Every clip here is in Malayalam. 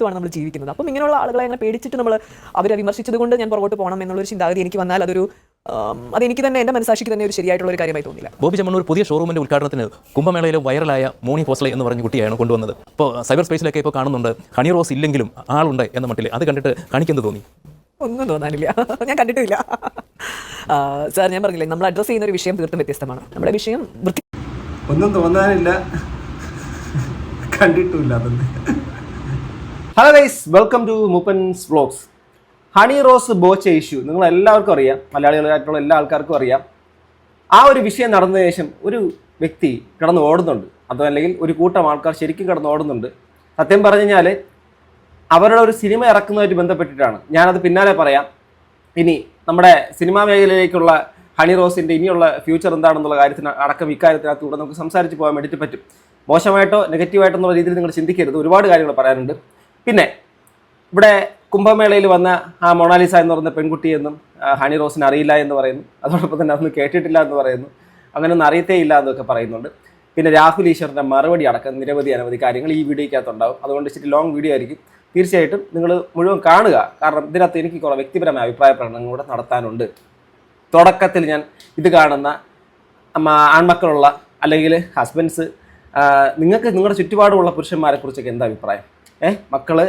ലോകത്തുമാണ് നമ്മൾ ജീവിക്കുന്നത്. അപ്പം ഇങ്ങനെയുള്ള ആളുകളെ അങ്ങനെ പേടിച്ചിട്ട് നമ്മൾ അവരെ വിമർശിച്ചത് കൊണ്ട് ഞാൻ പുറകോട്ട് പോകണം എന്നുള്ളൊരു ചിന്താഗതി എനിക്ക് വന്നാൽ അതെനിക്ക് തന്നെ എൻ്റെ മനസാക്ഷിക്ക് തന്നെ ഒരു ശരിയായിട്ടുള്ള ഒരു കാര്യമായി തോന്നില്ല. ബോബി ചെമ്മണ്ണൂർ പുതിയ ഷോറൂമിൻ്റെ ഉദ്ഘാടനത്തിന് കുംഭമേളയിലെ വൈറലായ മോണി ഫോസ്ലെ എന്ന് പറഞ്ഞ കുട്ടിയാണ് കൊണ്ടുവന്നത്. ഇപ്പോൾ സൈബർ സ്പേസിലൊക്കെ ഇപ്പോൾ കാണുന്നുണ്ട് ഹണി റോസ് ഇല്ലെങ്കിലും ആളുണ്ട് എന്ന മട്ടിൽ. അത് കണ്ടിട്ട് കാണിക്കുന്നത് തോന്നി? ഒന്നും തോന്നാനില്ല, ഞാൻ കണ്ടിട്ടില്ല. സാർ, ഞാൻ പറഞ്ഞില്ലേ, നമ്മൾ അഡ്രസ്സ് ചെയ്യുന്ന ഒരു വിഷയം തീർത്തും വ്യത്യസ്തമാണ്. നമ്മുടെ വിഷയം ഒന്നും തോന്നാനില്ല, കണ്ടിട്ടില്ല. Hello guys, welcome to Mooppan's vlogs. Honey Rose Boche issue നിങ്ങൾ എല്ലാവർക്കും അറിയാം, മലയാളികളായിട്ടുള്ള എല്ലാ ആൾക്കാർക്കും അറിയാം. ആ ഒരു വിഷയം നടന്നതിന് ശേഷം ഒരു വ്യക്തി കിടന്ന് ഓടുന്നുണ്ട്, അതോ അല്ലെങ്കിൽ ഒരു കൂട്ടം ആൾക്കാർ ശരിക്കും കിടന്ന് ഓടുന്നുണ്ട്. സത്യം പറഞ്ഞു കഴിഞ്ഞാൽ അവരുടെ ഒരു സിനിമ ഇറക്കുന്നതുമായിട്ട് ബന്ധപ്പെട്ടിട്ടാണ്. ഞാനത് പിന്നാലെ പറയാം. ഇനി നമ്മുടെ സിനിമാ മേഖലയിലേക്കുള്ള ഹണി റോസിൻ്റെ ഇനിയുള്ള ഫ്യൂച്ചർ എന്താണെന്നുള്ള കാര്യത്തിന് അടക്കം ഇക്കാര്യത്തിനകത്ത് കൂടെ നമുക്ക് സംസാരിച്ച് പോകാൻ വേണ്ടിയിട്ട് പറ്റും. മോശമായിട്ടോ നെഗറ്റീവായിട്ടോ എന്നുള്ള രീതിയിൽ നിങ്ങൾ ചിന്തിക്കരുത്, ഒരുപാട് കാര്യങ്ങൾ പറയാനുണ്ട്. പിന്നെ ഇവിടെ കുംഭമേളയിൽ വന്ന ആ മൊണാലിസ എന്ന് പറയുന്ന പെൺകുട്ടിയെന്നും ഹണി റോസിന് അറിയില്ല എന്ന് പറയുന്നു. അതോടൊപ്പം തന്നെ അതൊന്നും കേട്ടിട്ടില്ല എന്ന് പറയുന്നു, അങ്ങനെ ഒന്നും അറിയത്തേ ഇല്ല എന്നൊക്കെ പറയുന്നുണ്ട്. പിന്നെ രാഹുൽ ഈശ്വറിൻ്റെ മറുപടി അടക്കം അനവധി കാര്യങ്ങൾ ഈ വീഡിയോയ്ക്കകത്തുണ്ടാവും. അതുകൊണ്ട് ഇച്ചിരി ലോങ് വീഡിയോ ആയിരിക്കും. തീർച്ചയായിട്ടും നിങ്ങൾ മുഴുവൻ കാണുക, കാരണം ഇതിനകത്ത് എനിക്ക് കുറേ വ്യക്തിപരമായ അഭിപ്രായ പ്രകടനങ്ങൾ കൂടെ നടത്താനുണ്ട്. തുടക്കത്തിൽ ഞാൻ ഇത് കാണുന്ന ആൺമക്കളുള്ള അല്ലെങ്കിൽ ഹസ്ബൻഡ്സ്, നിങ്ങൾക്ക് നിങ്ങളുടെ ചുറ്റുപാടുമുള്ള പുരുഷന്മാരെ കുറിച്ചൊക്കെ എന്താ അഭിപ്രായം? മക്കള്,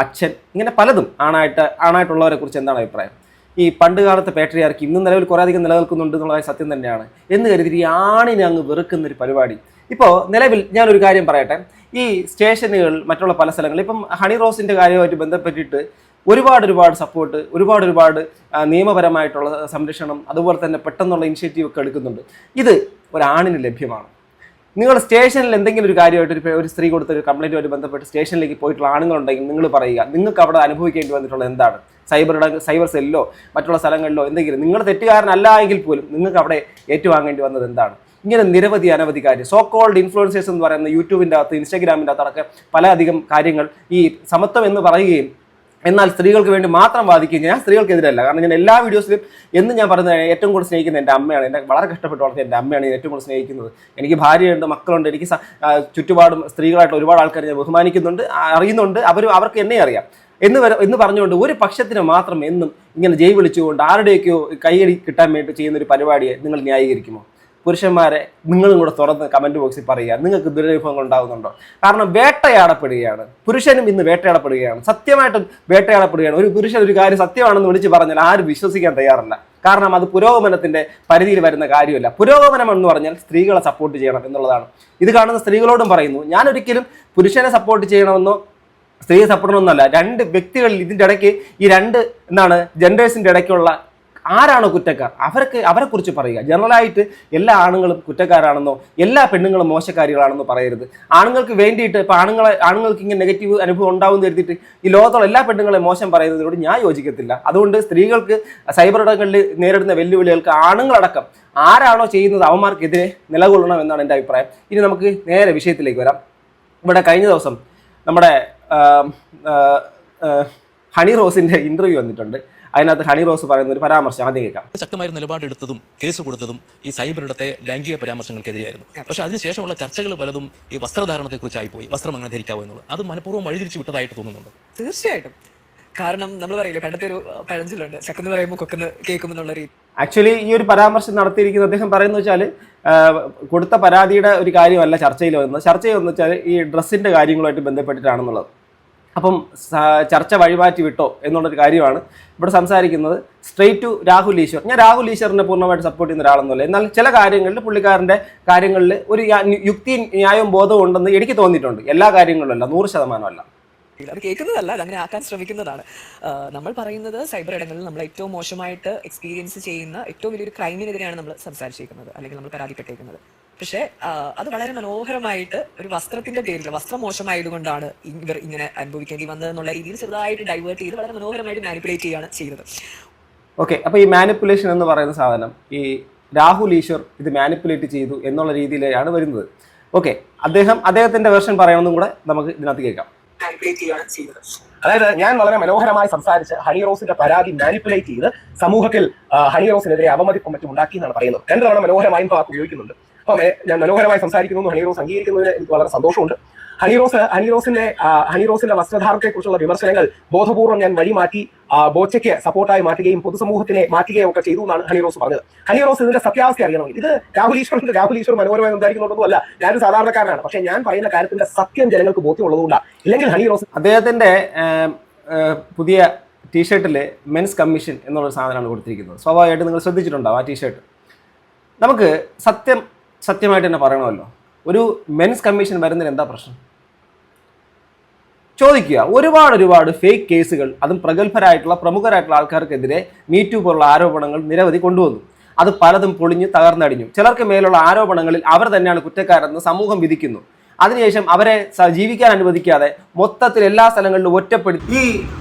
അച്ഛൻ, ഇങ്ങനെ പലതും ആണായിട്ടുള്ളവരെ കുറിച്ച് എന്താണ് അഭിപ്രായം? ഈ പണ്ട് കാലത്തെ പാട്രിയാർക്കി ഇന്നും നിലവിൽ കുറേ അധികം നിലനിൽക്കുന്നുണ്ട് എന്നുള്ളത് സത്യം തന്നെയാണ്. എന്ന് കരുതി ഈ ആണിനെ അങ്ങ് വെറുക്കുന്നൊരു പരിപാടി. ഇപ്പോൾ നിലവിൽ ഞാനൊരു കാര്യം പറയട്ടെ. ഈ സ്റ്റേഷനുകൾ, മറ്റുള്ള പല സ്ഥലങ്ങളിൽ ഇപ്പം ഹണി റോസിൻ്റെ കാര്യമായിട്ട് ബന്ധപ്പെട്ടിട്ട് ഒരുപാട് സപ്പോർട്ട്, ഒരുപാട് നിയമപരമായിട്ടുള്ള സംരക്ഷണം, അതുപോലെ തന്നെ പെട്ടെന്നുള്ള ഇനിഷ്യേറ്റീവ് ഒക്കെ എടുക്കുന്നുണ്ട്. ഇത് ഒരാണിന് ലഭ്യമാണ്. നിങ്ങൾ സ്റ്റേഷനിൽ എന്തെങ്കിലും ഒരു കാര്യമായിട്ട് ഒരു സ്ത്രീ കൊടുത്തൊരു കംപ്ലൈൻറ്റുമായിട്ട് ബന്ധപ്പെട്ട് സ്റ്റേഷനിലേക്ക് പോയിട്ടുള്ള ആണുങ്ങളുണ്ടെങ്കിൽ നിങ്ങൾ പറയുക, നിങ്ങൾക്ക് അവിടെ അനുഭവിക്കേണ്ടി വന്നിട്ടുള്ളത് എന്താണ്? സൈബർ സെല്ലോ മറ്റുള്ള സ്ഥലങ്ങളിലോ എന്തെങ്കിലും നിങ്ങൾ തെറ്റുകാരനല്ല എങ്കിൽ പോലും നിങ്ങൾക്ക് അവിടെ ഏറ്റുവാങ്ങേണ്ടി വന്നത് എന്താണ്? ഇങ്ങനെ അനവധി കാര്യം. സോ കോൾഡ് ഇൻഫ്ലുവൻസേഴ്സ് എന്ന് പറയുന്ന യൂട്യൂബിൻ്റെ അകത്ത്, ഇൻസ്റ്റാഗ്രാമിൻ്റെ അകത്ത് അടക്കം പല അധികം കാര്യങ്ങൾ ഈ സമത്വം എന്ന് പറയുകയും എന്നാൽ സ്ത്രീകൾക്ക് വേണ്ടി മാത്രം വാദിക്കുകയും. ഞാൻ സ്ത്രീകൾക്കെതിരല്ല, കാരണം ഞാൻ എല്ലാ വീഡിയോസിലും എന്ന് ഞാൻ പറയുന്നത് ഏറ്റവും കൂടുതൽ സ്നേഹിക്കുന്നത് എൻ്റെ അമ്മയാണ്. എന്നെ വളരെ കഷ്ടപ്പെട്ട് വളർത്തിയ എൻ്റെ അമ്മയാണ് ഞാൻ ഏറ്റവും കൂടുതൽ സ്നേഹിക്കുന്നത്. എനിക്ക് ഭാര്യയുണ്ട്, മക്കളുണ്ട്, എനിക്ക് ചുറ്റുപാടും സ്ത്രീകളായിട്ട് ഒരുപാട് ആൾക്കാർ ഞാൻ ബഹുമാനിക്കുന്നുണ്ട്, അറിയുന്നുണ്ട്. അവർക്ക് എന്നെ അറിയാം എന്ന് പറഞ്ഞുകൊണ്ട് ഒരു പക്ഷത്തിന് മാത്രം എന്നും ഇങ്ങനെ ജയ് വിളിച്ചുകൊണ്ട് ആരുടെയൊക്കെയോ കൈയടി കിട്ടാൻ വേണ്ടി ചെയ്യുന്നൊരു പരിപാടിയെ നിങ്ങൾ ന്യായീകരിക്കുമോ? പുരുഷന്മാരെ, നിങ്ങളും കൂടെ തുറന്ന് കമൻറ്റ് ബോക്സിൽ പറയുക, നിങ്ങൾക്ക് ദുരനുഭവങ്ങൾ ഉണ്ടാകുന്നുണ്ടോ? കാരണം വേട്ടയാടപ്പെടുകയാണ്, പുരുഷനും ഇന്ന് വേട്ടയാടപ്പെടുകയാണ്, സത്യമായിട്ടും വേട്ടയാടപ്പെടുകയാണ്. ഒരു പുരുഷൻ ഒരു കാര്യം സത്യമാണെന്ന് വിളിച്ച് പറഞ്ഞാൽ ആരും വിശ്വസിക്കാൻ തയ്യാറല്ല. കാരണം അത് പുരോഗമനത്തിൻ്റെ പരിധിയിൽ വരുന്ന കാര്യമല്ല. പുരോഗമനം എന്ന് പറഞ്ഞാൽ സ്ത്രീകളെ സപ്പോർട്ട് ചെയ്യണം എന്നുള്ളതാണ്. ഇത് കാണുന്ന സ്ത്രീകളോടും പറയുന്നു, ഞാനൊരിക്കലും പുരുഷനെ സപ്പോർട്ട് ചെയ്യണമെന്നോ സ്ത്രീയെ സപ്പോർട്ട് ചെയ്യണമെന്നല്ല. രണ്ട് വ്യക്തികളിൽ ഇതിൻ്റെ ഇടയ്ക്ക് ഈ രണ്ട് ജെൻഡേഴ്സിൻ്റെ ഇടയ്ക്കുള്ള ആരാണോ കുറ്റക്കാർ അവരെക്കുറിച്ച് പറയുക. ജനറലായിട്ട് എല്ലാ ആണുങ്ങളും കുറ്റക്കാരാണെന്നോ എല്ലാ പെണ്ണുങ്ങളും മോശക്കാരികളാണെന്നോ പറയരുത്. ആണുങ്ങൾക്ക് വേണ്ടിയിട്ട് ഇപ്പോൾ ആണുങ്ങൾക്ക് ഇങ്ങനെ നെഗറ്റീവ് അനുഭവം ഉണ്ടാവും എന്ന് കരുതിയിട്ട് ഈ ലോകത്തുള്ള എല്ലാ പെണ്ണുങ്ങളെ മോശം പറയുന്നതിനോട് ഞാൻ യോജിക്കത്തില്ല. അതുകൊണ്ട് സ്ത്രീകൾക്ക് സൈബർ ഇടങ്ങളിൽ നേരിടുന്ന വെല്ലുവിളികൾക്ക് ആണുങ്ങളടക്കം ആരാണോ ചെയ്യുന്നത് അവന്മാർക്കെതിരെ നിലകൊള്ളണം എന്നാണ് എൻ്റെ അഭിപ്രായം. ഇനി നമുക്ക് നേരെ വിഷയത്തിലേക്ക് വരാം. ഇവിടെ കഴിഞ്ഞ ദിവസം നമ്മുടെ ഹണി റോസിൻ്റെ ഇൻ്റർവ്യൂ വന്നിട്ടുണ്ട്. അതിനകത്ത് ഹണി റോസ് പറയുന്ന ഒരു പരാമർശം ആദ്യം കേൾക്കാം. ശക്തമായ നിലപാടെടുത്തതും കേസ് കൊടുത്തതും ഈ സൈബറിടത്തെ ലൈംഗിക പരാമർശങ്ങൾക്കെതിരെയായിരുന്നു. പക്ഷേ അതിനുശേഷമുള്ള ചർച്ചകൾ പലതും ഈ വസ്ത്രധാരണത്തെക്കുറിച്ചായി പോയി, വസ്ത്രം അങ്ങനെ ധരിക്കാവോ എന്നുള്ളത്. അത് മനഃപൂർവ്വം വഴിതിരിച്ചു വിട്ടതായിട്ട് തോന്നുന്നുണ്ട്. തീർച്ചയായിട്ടും. കാരണം നമ്മൾ പറയില്ലേ, പണ്ടത്തെ ഒരു പഴഞ്ചൊല്ലുണ്ട്, ചക്കെന്ന് പറയുമ്പോൾ കൊക്കെന്ന് കേൾക്കുമെന്നുള്ള രീതി. ആക്ച്വലി ഈ ഒരു പരാമർശം നടത്തിയിരിക്കുന്നത് അദ്ദേഹം പറയുന്നത് വെച്ചാൽ കൊടുത്ത പരാതിയുടെ ഒരു കാര്യമല്ല ചർച്ചയിൽ വന്നത് വെച്ചാൽ ഈ ഡ്രസ്സിൻ്റെ കാര്യങ്ങളുമായിട്ട് ബന്ധപ്പെട്ടിട്ടാണെന്നുള്ളത്. അപ്പം ചർച്ച വഴിമാറ്റി വിട്ടോ എന്നുള്ളൊരു കാര്യമാണ് ഇവിടെ സംസാരിക്കുന്നത്. Straight to Rahul Easwar. ഞാൻ രാഹുൽ ഈശ്വറിനെ പൂർണ്ണമായിട്ട് സപ്പോർട്ട് ചെയ്യുന്ന ഒരാളൊന്നുമല്ല. എന്നാൽ ചില കാര്യങ്ങളിൽ പുള്ളിക്കാരൻ്റെ കാര്യങ്ങളിൽ ഒരു യുക്തി ന്യായവും ബോധവും ഉണ്ടെന്ന് എനിക്ക് തോന്നിയിട്ടുണ്ട്. എല്ലാ കാര്യങ്ങളിലും അല്ല, 100% അല്ല. അത് കേൾക്കുന്നതല്ല, അത് അങ്ങനെ ആക്കാൻ ശ്രമിക്കുന്നതാണ്. നമ്മൾ പറയുന്നത് സൈബർ ഇടങ്ങളിൽ നമ്മൾ ഏറ്റവും മോശമായിട്ട് എക്സ്പീരിയൻസ് ചെയ്യുന്ന ഏറ്റവും വലിയൊരു ക്രൈമിനെതിരെയാണ് നമ്മൾ സംസാരിച്ചിരിക്കുന്നത്, അല്ലെങ്കിൽ നമ്മൾ പരാതിപ്പെട്ടേക്കുന്നത്. പക്ഷേ അത് വളരെ മനോഹരമായിട്ട് ഒരു വസ്ത്രത്തിന്റെ പേരിൽ, വസ്ത്രം മോശമായതുകൊണ്ടാണ് ഇവർ ഇങ്ങനെ അനുഭവിക്കേണ്ടി വന്നതെന്നുള്ള രീതിയിൽ ചെറുതായിട്ട് ഡൈവേർട്ട് ചെയ്ത് വളരെ മനോഹരമായിട്ട് മാനിപ്പുലേറ്റ് ചെയ്യുകയാണ് ചെയ്തത്. ഓക്കെ, അപ്പോൾ ഈ മാനിപ്പുലേഷൻ എന്ന് പറയുന്ന സാധനം ഈ രാഹുൽ ഈശ്വർ ഇത് മാനിപ്പുലേറ്റ് ചെയ്തു എന്നുള്ള രീതിയിലാണ് വരുന്നത്. ഓക്കെ, അദ്ദേഹത്തിന്റെ വെർഷൻ പറയണമെന്നും കൂടെ നമുക്ക് ഇതിനകത്ത് കേൾക്കാം. അതായത് ഞാൻ വളരെ മനോഹരമായി സംസാരിച്ച് ഹണി റോസിന്റെ പരാതി മാനിപ്പുലേറ്റ് ചെയ്ത് സമൂഹത്തിൽ ഹണി റോസിനെതിരെ അവമതിപ്പും മറ്റും ഉണ്ടാക്കി എന്നാണ് പറയുന്നത്. 2 തവണ മനോഹരമായും വാക്ക് ഉപയോഗിക്കുന്നുണ്ട്. അപ്പം ഞാൻ മനോഹരമായി സംസാരിക്കുന്നു, ഹണി റോസ് അംഗീകരിക്കുന്നതിന് എനിക്ക് വളരെ സന്തോഷമുണ്ട്. ഹണിറോസിന്റെ വസ്ത്രധാരണത്തെ കുറിച്ചുള്ള വിമർശനങ്ങൾ ബോധപൂർവ്വം ഞാൻ വഴിമാറ്റി ബോച്ചയ്ക്ക് സപ്പോർട്ടായി മാറ്റുകയും പൊതുസമൂഹത്തിനെ മാറ്റുകയും ഒക്കെ ചെയ്തു എന്നാണ് ഹണിറോസ് പറഞ്ഞത്. ഹണിറോസ് ഇതിന്റെ സത്യാവസ്ഥ അറിയണമെങ്കിൽ ഇത് രാഹുൽ ഈശ്വർ മനോഹരമായി സംസാരിക്കുന്നതൊന്നുമല്ല, ഞാനൊരു സാധാരണക്കാരനാണ്. പക്ഷേ ഞാൻ പറയുന്ന കാര്യത്തിന്റെ സത്യം ജനങ്ങൾക്ക് ബോധ്യമുള്ളതുകൊണ്ടാണ്. ഇല്ലെങ്കിൽ ഹണിറോസ് അദ്ദേഹത്തിന്റെ പുതിയ ടീഷർട്ടിൽ മെൻസ് കമ്മീഷൻ എന്നുള്ളൊരു സാധനമാണ് കൊടുത്തിരിക്കുന്നത്. സ്വാഭാവികമായിട്ട് നിങ്ങൾ ശ്രദ്ധിച്ചിട്ടുണ്ടാവും ആ ടീഷർട്ട്. നമുക്ക് സത്യമായിട്ട് തന്നെ പറയണമല്ലോ, ഒരു മെൻസ് കമ്മീഷൻ വരുന്നതിന് എന്താ പ്രശ്നം ചോദിക്കുക. ഒരുപാട് ഫേക്ക് കേസുകൾ, അതും പ്രഗത്ഭരായിട്ടുള്ള പ്രമുഖരായിട്ടുള്ള ആൾക്കാർക്കെതിരെ മീറ്റു പോലുള്ള ആരോപണങ്ങൾ നിരവധി കൊണ്ടുവന്നു. അത് പലതും പൊളിഞ്ഞ് തകർന്നടിഞ്ഞു. ചിലർക്ക് മേലുള്ള ആരോപണങ്ങളിൽ അവർ തന്നെയാണ് കുറ്റക്കാരെന്ന് സമൂഹം വിധിക്കുന്നു. അതിനുശേഷം അവരെ ജീവിക്കാൻ അനുവദിക്കാതെ മൊത്തത്തിൽ എല്ലാ സ്ഥലങ്ങളിലും ഒറ്റപ്പെടുത്തി ഈ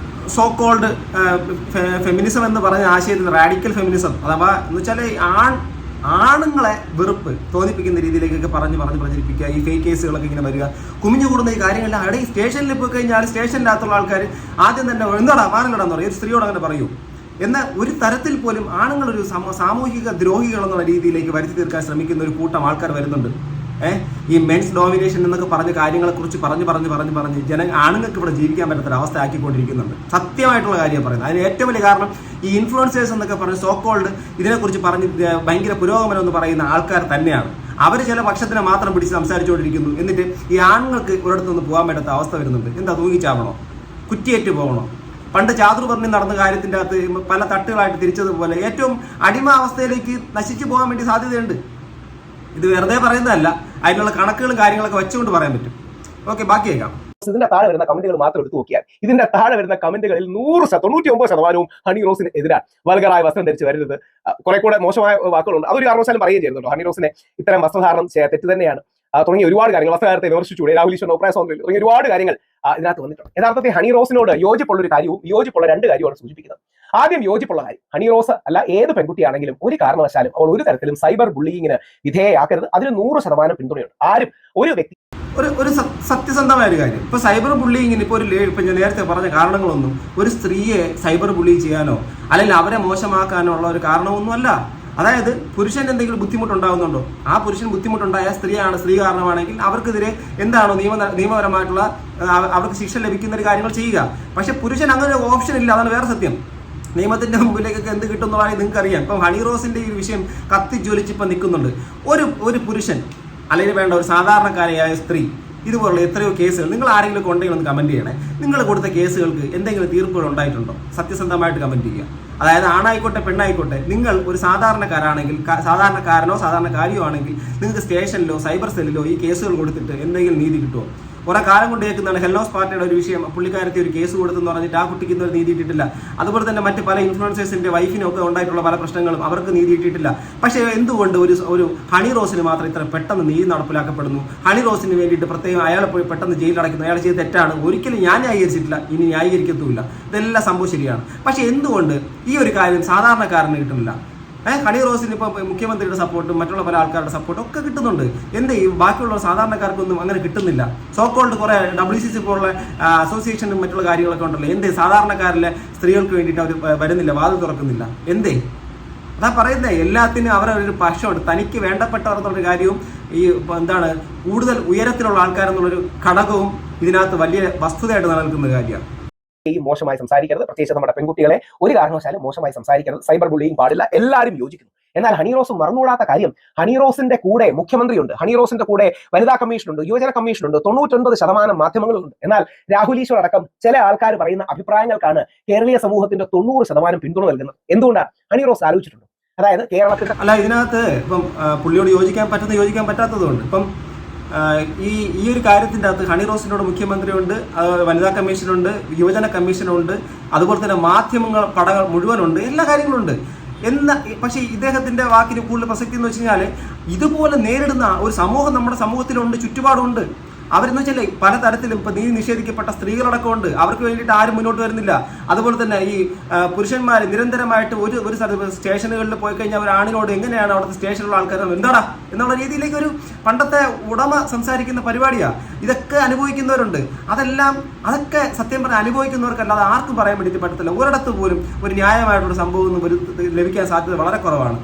സോ കോൾഡ് ഫെമിനിസം എന്ന് പറഞ്ഞ ആശയത്തിൽ റാഡിക്കൽ ഫെമിനിസം, അഥവാ എന്ന് വെച്ചാൽ ആണുങ്ങളെ വെറുപ്പ് തോന്നിപ്പിക്കുന്ന രീതിയിലേക്കൊക്കെ പറഞ്ഞ് പ്രചരിപ്പിക്കുക. ഈ ഫേക്ക് കേസുകളൊക്കെ ഇങ്ങനെ വരിക, കുമിഞ്ഞു കൂടുന്ന ഈ കാര്യങ്ങളിൽ അവിടെ ഈ സ്റ്റേഷനിൽ പോയി കഴിഞ്ഞാൽ സ്റ്റേഷനിൻ്റെ അകത്തുള്ള ആൾക്കാർ ആദ്യം തന്നെ എന്താടാ പാനലടാന്ന് പറയും, ഒരു സ്ത്രീയോട് അങ്ങനെ പറയൂ. എന്നാൽ ഒരു തരത്തിൽ പോലും ആണുങ്ങളൊരു സാമൂഹിക ദ്രോഹികൾ എന്നുള്ള രീതിയിലേക്ക് വരുത്തി തീർക്കാൻ ശ്രമിക്കുന്ന ഒരു കൂട്ടം ആൾക്കാർ വരുന്നുണ്ട്. ഈ മെൻസ് ഡോമിനേഷൻ എന്നൊക്കെ പറഞ്ഞ കാര്യങ്ങളെക്കുറിച്ച് പറഞ്ഞ് ആണുങ്ങൾക്ക് ഇവിടെ ജീവിക്കാൻ പറ്റാത്ത അവസ്ഥ ആക്കിക്കൊണ്ടിരിക്കുന്നുണ്ട്. സത്യമായിട്ടുള്ള കാര്യം പറയുന്നത്. അതിന് ഏറ്റവും വലിയ കാരണം ഈ ഇൻഫ്ലുവൻസേഴ്സ് എന്നൊക്കെ പറഞ്ഞ് സോ കോൾഡ് ഇതിനെക്കുറിച്ച് പറഞ്ഞ് ഭയങ്കര പുരോഗമനം എന്ന് പറയുന്ന ആൾക്കാർ തന്നെയാണ്. അവർ ചില പക്ഷത്തിനെ മാത്രം പിടിച്ച് സംസാരിച്ചുകൊണ്ടിരിക്കുന്നു. എന്നിട്ട് ഈ ആണുങ്ങൾക്ക് ഒരിടത്തുനിന്ന് പോകാൻ പറ്റാത്ത അവസ്ഥ വരുന്നുണ്ട്. എന്താ തൂങ്ങിച്ചാവണോ, കുറ്റിയേറ്റ് പോകണോ? പണ്ട് ചാതുർവർണ്ണി നടന്ന കാര്യത്തിൻ്റെ അകത്ത് പല തട്ടുകളായിട്ട് തിരിച്ചതുപോലെ ഏറ്റവും അടിമ അവസ്ഥയിലേക്ക് നശിച്ചു പോകാൻ വേണ്ടി സാധ്യതയുണ്ട്. ഇത് വെറുതെ പറയുന്നതല്ല, അതിനുള്ള കണക്കുകളും കാര്യങ്ങളൊക്കെ വെച്ചുകൊണ്ട് പറയാൻ പറ്റും. ഓക്കെ, ബാക്കി കേൾക്കാം. ഇതിന്റെ താഴെ വരുന്ന കമന്റുകൾ മാത്രം എടുത്തു നോക്കിയാൽ ഇതിന്റെ താഴെ വരുന്ന കമന്റുകളിൽ 99% ഹണി റോസിന് എതിരാണ്. വൾഗറായ വസ്ത്രം ധരിച്ച് വരരുത്, കുറെ കൂടെ മോശമായ വാക്കുകളുണ്ട്, അതൊരു കാരണവശാലും പറയുകയും ചെയ്യുന്നുണ്ടോ. ഹണി റോസിനെ ഇത്തരം വസ്ത്രധാരണം തെറ്റ് തന്നെയാണ് തുടങ്ങിയ ഒരുപാട് കാര്യങ്ങൾ, വസ്ത്രധാരത്തെ വിമർശിച്ചുകൂടെ, രാഹുൽ ഈശ്വർ അഭിപ്രായ സ്വാതന്ത്ര്യം തുടങ്ങിയ ഒരുപാട് കാര്യങ്ങൾ ഇതിനകത്ത് വന്നിട്ടുണ്ട്. യഥാർത്ഥത്തിൽ ഹണി റോസിനോട് യോജിപ്പുള്ള ഒരു കാര്യവും വിയോജിപ്പുള്ള രണ്ട് കാര്യമാണ് സൂചിപ്പിക്കുന്നത്. ആദ്യം യോജിപ്പുള്ള കാര്യം, ഹണി റോസ് അല്ല ഏത് പെൺകുട്ടിയാണെങ്കിലും ഒരു കാരണവശാലും അവൾ ഒരു തരത്തിലും സൈബർ ബുള്ളിങ്ങിന് വിധേയയാക്കരുത്. അതിന് 100% പിന്തുണയുണ്ട്. ആരും ഒരു വ്യക്തി ഒരു സത്യസന്ധമായ ഒരു കാര്യം, ഇപ്പൊ സൈബർ ബുള്ളിങ്ങിന് ഇപ്പൊ ഞാൻ നേരത്തെ പറഞ്ഞ കാരണങ്ങളൊന്നും ഒരു സ്ത്രീയെ സൈബർ ബുള്ളി ചെയ്യാനോ അല്ലെങ്കിൽ അവരെ മോശമാക്കാനോ ഉള്ള ഒരു കാരണമൊന്നുമല്ല. അതായത് പുരുഷൻ എന്തെങ്കിലും ബുദ്ധിമുട്ടുണ്ടാകുന്നുണ്ടോ, ആ പുരുഷൻ ബുദ്ധിമുട്ടുണ്ടായ സ്ത്രീ കാരണമാണെങ്കിൽ അവർക്കെതിരെ എന്താണോ നിയമപരമായിട്ടുള്ള അവർക്ക് ശിക്ഷ ലഭിക്കുന്ന ഒരു കാര്യങ്ങൾ ചെയ്യുക. പക്ഷെ പുരുഷൻ അങ്ങനെ ഒരു ഓപ്ഷൻ ഇല്ല, അതാണ് വേറെ സത്യം. നിയമത്തിന്റെ മുമ്പിലേക്കൊക്കെ എന്ത് കിട്ടും എന്നുള്ളതാണെങ്കിൽ നിങ്ങൾക്ക് അറിയാം. ഇപ്പം ഹണി റോസിന്റെ ഈ വിഷയം കത്തിജ്വലിച്ച് ഇപ്പം നിൽക്കുന്നുണ്ട്. ഒരു പുരുഷൻ അല്ലെങ്കിൽ വേണ്ട ഒരു സാധാരണക്കാരിയായ സ്ത്രീ ഇതുപോലുള്ള എത്രയോ കേസുകൾ നിങ്ങൾ ആരെങ്കിലും ഉണ്ടെങ്കിൽ ഒന്ന് കമന്റ് ചെയ്യണേ. നിങ്ങൾ കൊടുത്ത കേസുകൾക്ക് എന്തെങ്കിലും തീർപ്പുകൾ ഉണ്ടായിട്ടുണ്ടോ? സത്യസന്ധമായിട്ട് കമന്റ് ചെയ്യുക. അതായത് ആണായിക്കോട്ടെ പെണ്ണായിക്കോട്ടെ, നിങ്ങൾ ഒരു സാധാരണക്കാരാണെങ്കിൽ, സാധാരണക്കാരനോ സാധാരണക്കാരിയോ ആണെങ്കിൽ നിങ്ങൾക്ക് സ്റ്റേഷനിലോ സൈബർ സെല്ലിലോ ഈ കേസുകൾ കൊടുത്തിട്ട് എന്തെങ്കിലും നീതി കിട്ടുമോ? കുറെ കാലം കൊണ്ട് കേൾക്കുന്നതാണ് ഹെല്ലോസ് പാർട്ടിയുടെ ഒരു വിഷയം, പുള്ളിക്കാരത്തെ ഒരു കേസ് കൊടുത്തെന്ന് പറഞ്ഞിട്ട് ആ കുട്ടിക്ക് ഇന്നൊരു നീതി കിട്ടിയിട്ടില്ല. അതുപോലെ തന്നെ മറ്റ് പല ഇൻഫ്ലുവൻസേഴ്സിന്റെ വൈഫിനൊക്കെ ഉണ്ടായിട്ടുള്ള പല പ്രശ്നങ്ങളും അവർക്ക് നീതി കിട്ടിയിട്ടില്ല. പക്ഷേ എന്തുകൊണ്ട് ഒരു ഹണി റോസിന് മാത്രം ഇത്ര പെട്ടെന്ന് നീതി നടപ്പിലാക്കപ്പെടുന്നു? ഹണി റോസിന് വേണ്ടിയിട്ട് പ്രത്യേകം അയാളെ പോയി പെട്ടെന്ന് ജയിലടയ്ക്കുന്നു. അയാൾ ചെയ്ത് തെറ്റാണ്, ഒരിക്കലും ഞാൻ ന്യായീകരിച്ചിട്ടില്ല, ഇനി ന്യായീകരിക്കത്തുമില്ല. ഇതെല്ലാം സംഭവം ശരിയാണ്. പക്ഷെ എന്തുകൊണ്ട് ഈ ഒരു കാര്യം സാധാരണക്കാരന് കിട്ടുന്നില്ല? ഹണി റോസിന് ഇപ്പോൾ മുഖ്യമന്ത്രിയുടെ സപ്പോർട്ടും മറ്റുള്ള പല ആൾക്കാരുടെ സപ്പോർട്ടും ഒക്കെ കിട്ടുന്നുണ്ട്. എന്ത് ഈ ബാക്കിയുള്ള സാധാരണക്കാർക്കൊന്നും അങ്ങനെ കിട്ടുന്നില്ല? സോക്കോൾഡ് കുറെ WCC പോലുള്ള അസോസിയേഷനും മറ്റുള്ള കാര്യങ്ങളൊക്കെ ഉണ്ടല്ലോ, എന്തേ സാധാരണക്കാരിലെ സ്ത്രീകൾക്ക് വേണ്ടിയിട്ട് അവർ വരുന്നില്ല, വാതിൽ തുറക്കുന്നില്ല? എന്തേ? അതാ പറയുന്നത്, എല്ലാത്തിനും അവരൊരു പക്ഷമുണ്ട്. തനിക്ക് വേണ്ടപ്പെട്ടവർ എന്നുള്ളൊരു കാര്യവും ഈ എന്താണ് കൂടുതൽ ഉയരത്തിലുള്ള ആൾക്കാരെന്നുള്ളൊരു ഘടകവും ഇതിനകത്ത് വലിയ വസ്തുതയായിട്ട് നിലനിൽക്കുന്ന കാര്യമാണ്. മോശമായി സംസാരിക്കരുത്, പ്രത്യേകിച്ച് നമ്മുടെ പെൺകുട്ടികളെ ഒരു കാരണവശാലും മോശമായി സംസാരിക്കരുത്, സൈബർ ബുള്ളിങ് പാടില്ല, എല്ലാവരും യോജിക്കുന്നു. എന്നാൽ ഹണി റോസ് മറന്നുകൂടാത്ത കാര്യം, ഹണി റോസിന്റെ കൂടെ മുഖ്യമന്ത്രിയുണ്ട്, ഹണി റോസിന്റെ കൂടെ വനിതാ കമ്മീഷനുണ്ട്, യുവജന കമ്മീഷനുണ്ട്, 99% മാധ്യമങ്ങളുണ്ട്. എന്നാൽ രാഹുൽ ഈശ്വർ അടക്കം ചില ആൾക്കാർ പറയുന്ന അഭിപ്രായങ്ങൾക്കാണ് കേരളീയ സമൂഹത്തിന്റെ 90% പിന്തുണ നൽകുന്നത്. എന്തുകൊണ്ടാണ്? ഹണി റോസ് ആലോചിച്ചിട്ടുണ്ട്? അതായത് കേരളത്തിൽ അല്ല, ഇതിനകത്ത് ഇപ്പം പുള്ളിയോട് യോജിക്കാൻ പറ്റാത്തതുകൊണ്ട് ഇപ്പം ഈ ഒരു കാര്യത്തിൻ്റെ അകത്ത് ഹണി റോസിനോട് മുഖ്യമന്ത്രിയുണ്ട്, വനിതാ കമ്മീഷനുണ്ട്, യുവജന കമ്മീഷനുണ്ട്, അതുപോലെ തന്നെ മാധ്യമങ്ങൾ പടകൾ മുഴുവനുണ്ട്, എല്ലാ കാര്യങ്ങളുണ്ട്. പക്ഷേ ഇദ്ദേഹത്തിന്റെ വാക്കിന് കൂടുതൽ പ്രസക്തി എന്ന് വെച്ച് കഴിഞ്ഞാൽ ഇതുപോലെ നേരിടുന്ന ഒരു സമൂഹം നമ്മുടെ സമൂഹത്തിലുണ്ട്, ചുറ്റുപാടുണ്ട്. അവരെന്ന് വെച്ചാൽ പലതരത്തിലും ഇപ്പൊ നീതി നിഷേധിക്കപ്പെട്ട സ്ത്രീകളടക്കം ഉണ്ട്. അവർക്ക് വേണ്ടിയിട്ട് ആരും മുന്നോട്ട് വരുന്നില്ല. അതുപോലെ തന്നെ ഈ പുരുഷന്മാർ നിരന്തരമായിട്ട് ഒരു സ്ഥലത്ത് സ്റ്റേഷനുകളിൽ പോയി കഴിഞ്ഞാൽ ഒരു ആണിനോട് എങ്ങനെയാണ് അവിടുത്തെ സ്റ്റേഷനിലുള്ള ആൾക്കാർ എന്താടാ എന്നുള്ള രീതിയിലേക്ക് ഒരു പണ്ടത്തെ ഉടമ സംസാരിക്കുന്ന പരിപാടിയാണ്. ഇതൊക്കെ അനുഭവിക്കുന്നവരുണ്ട്. അതൊക്കെ സത്യം പറഞ്ഞാൽ അനുഭവിക്കുന്നവർക്കല്ലാതെ ആർക്കും പറയാൻ വേണ്ടിയിട്ട് പറ്റത്തില്ല. ഒരിടത്ത് പോലും ഒരു ന്യായമായിട്ടുള്ള സംഭവം ലഭിക്കാൻ സാധ്യത വളരെ കുറവാണ്.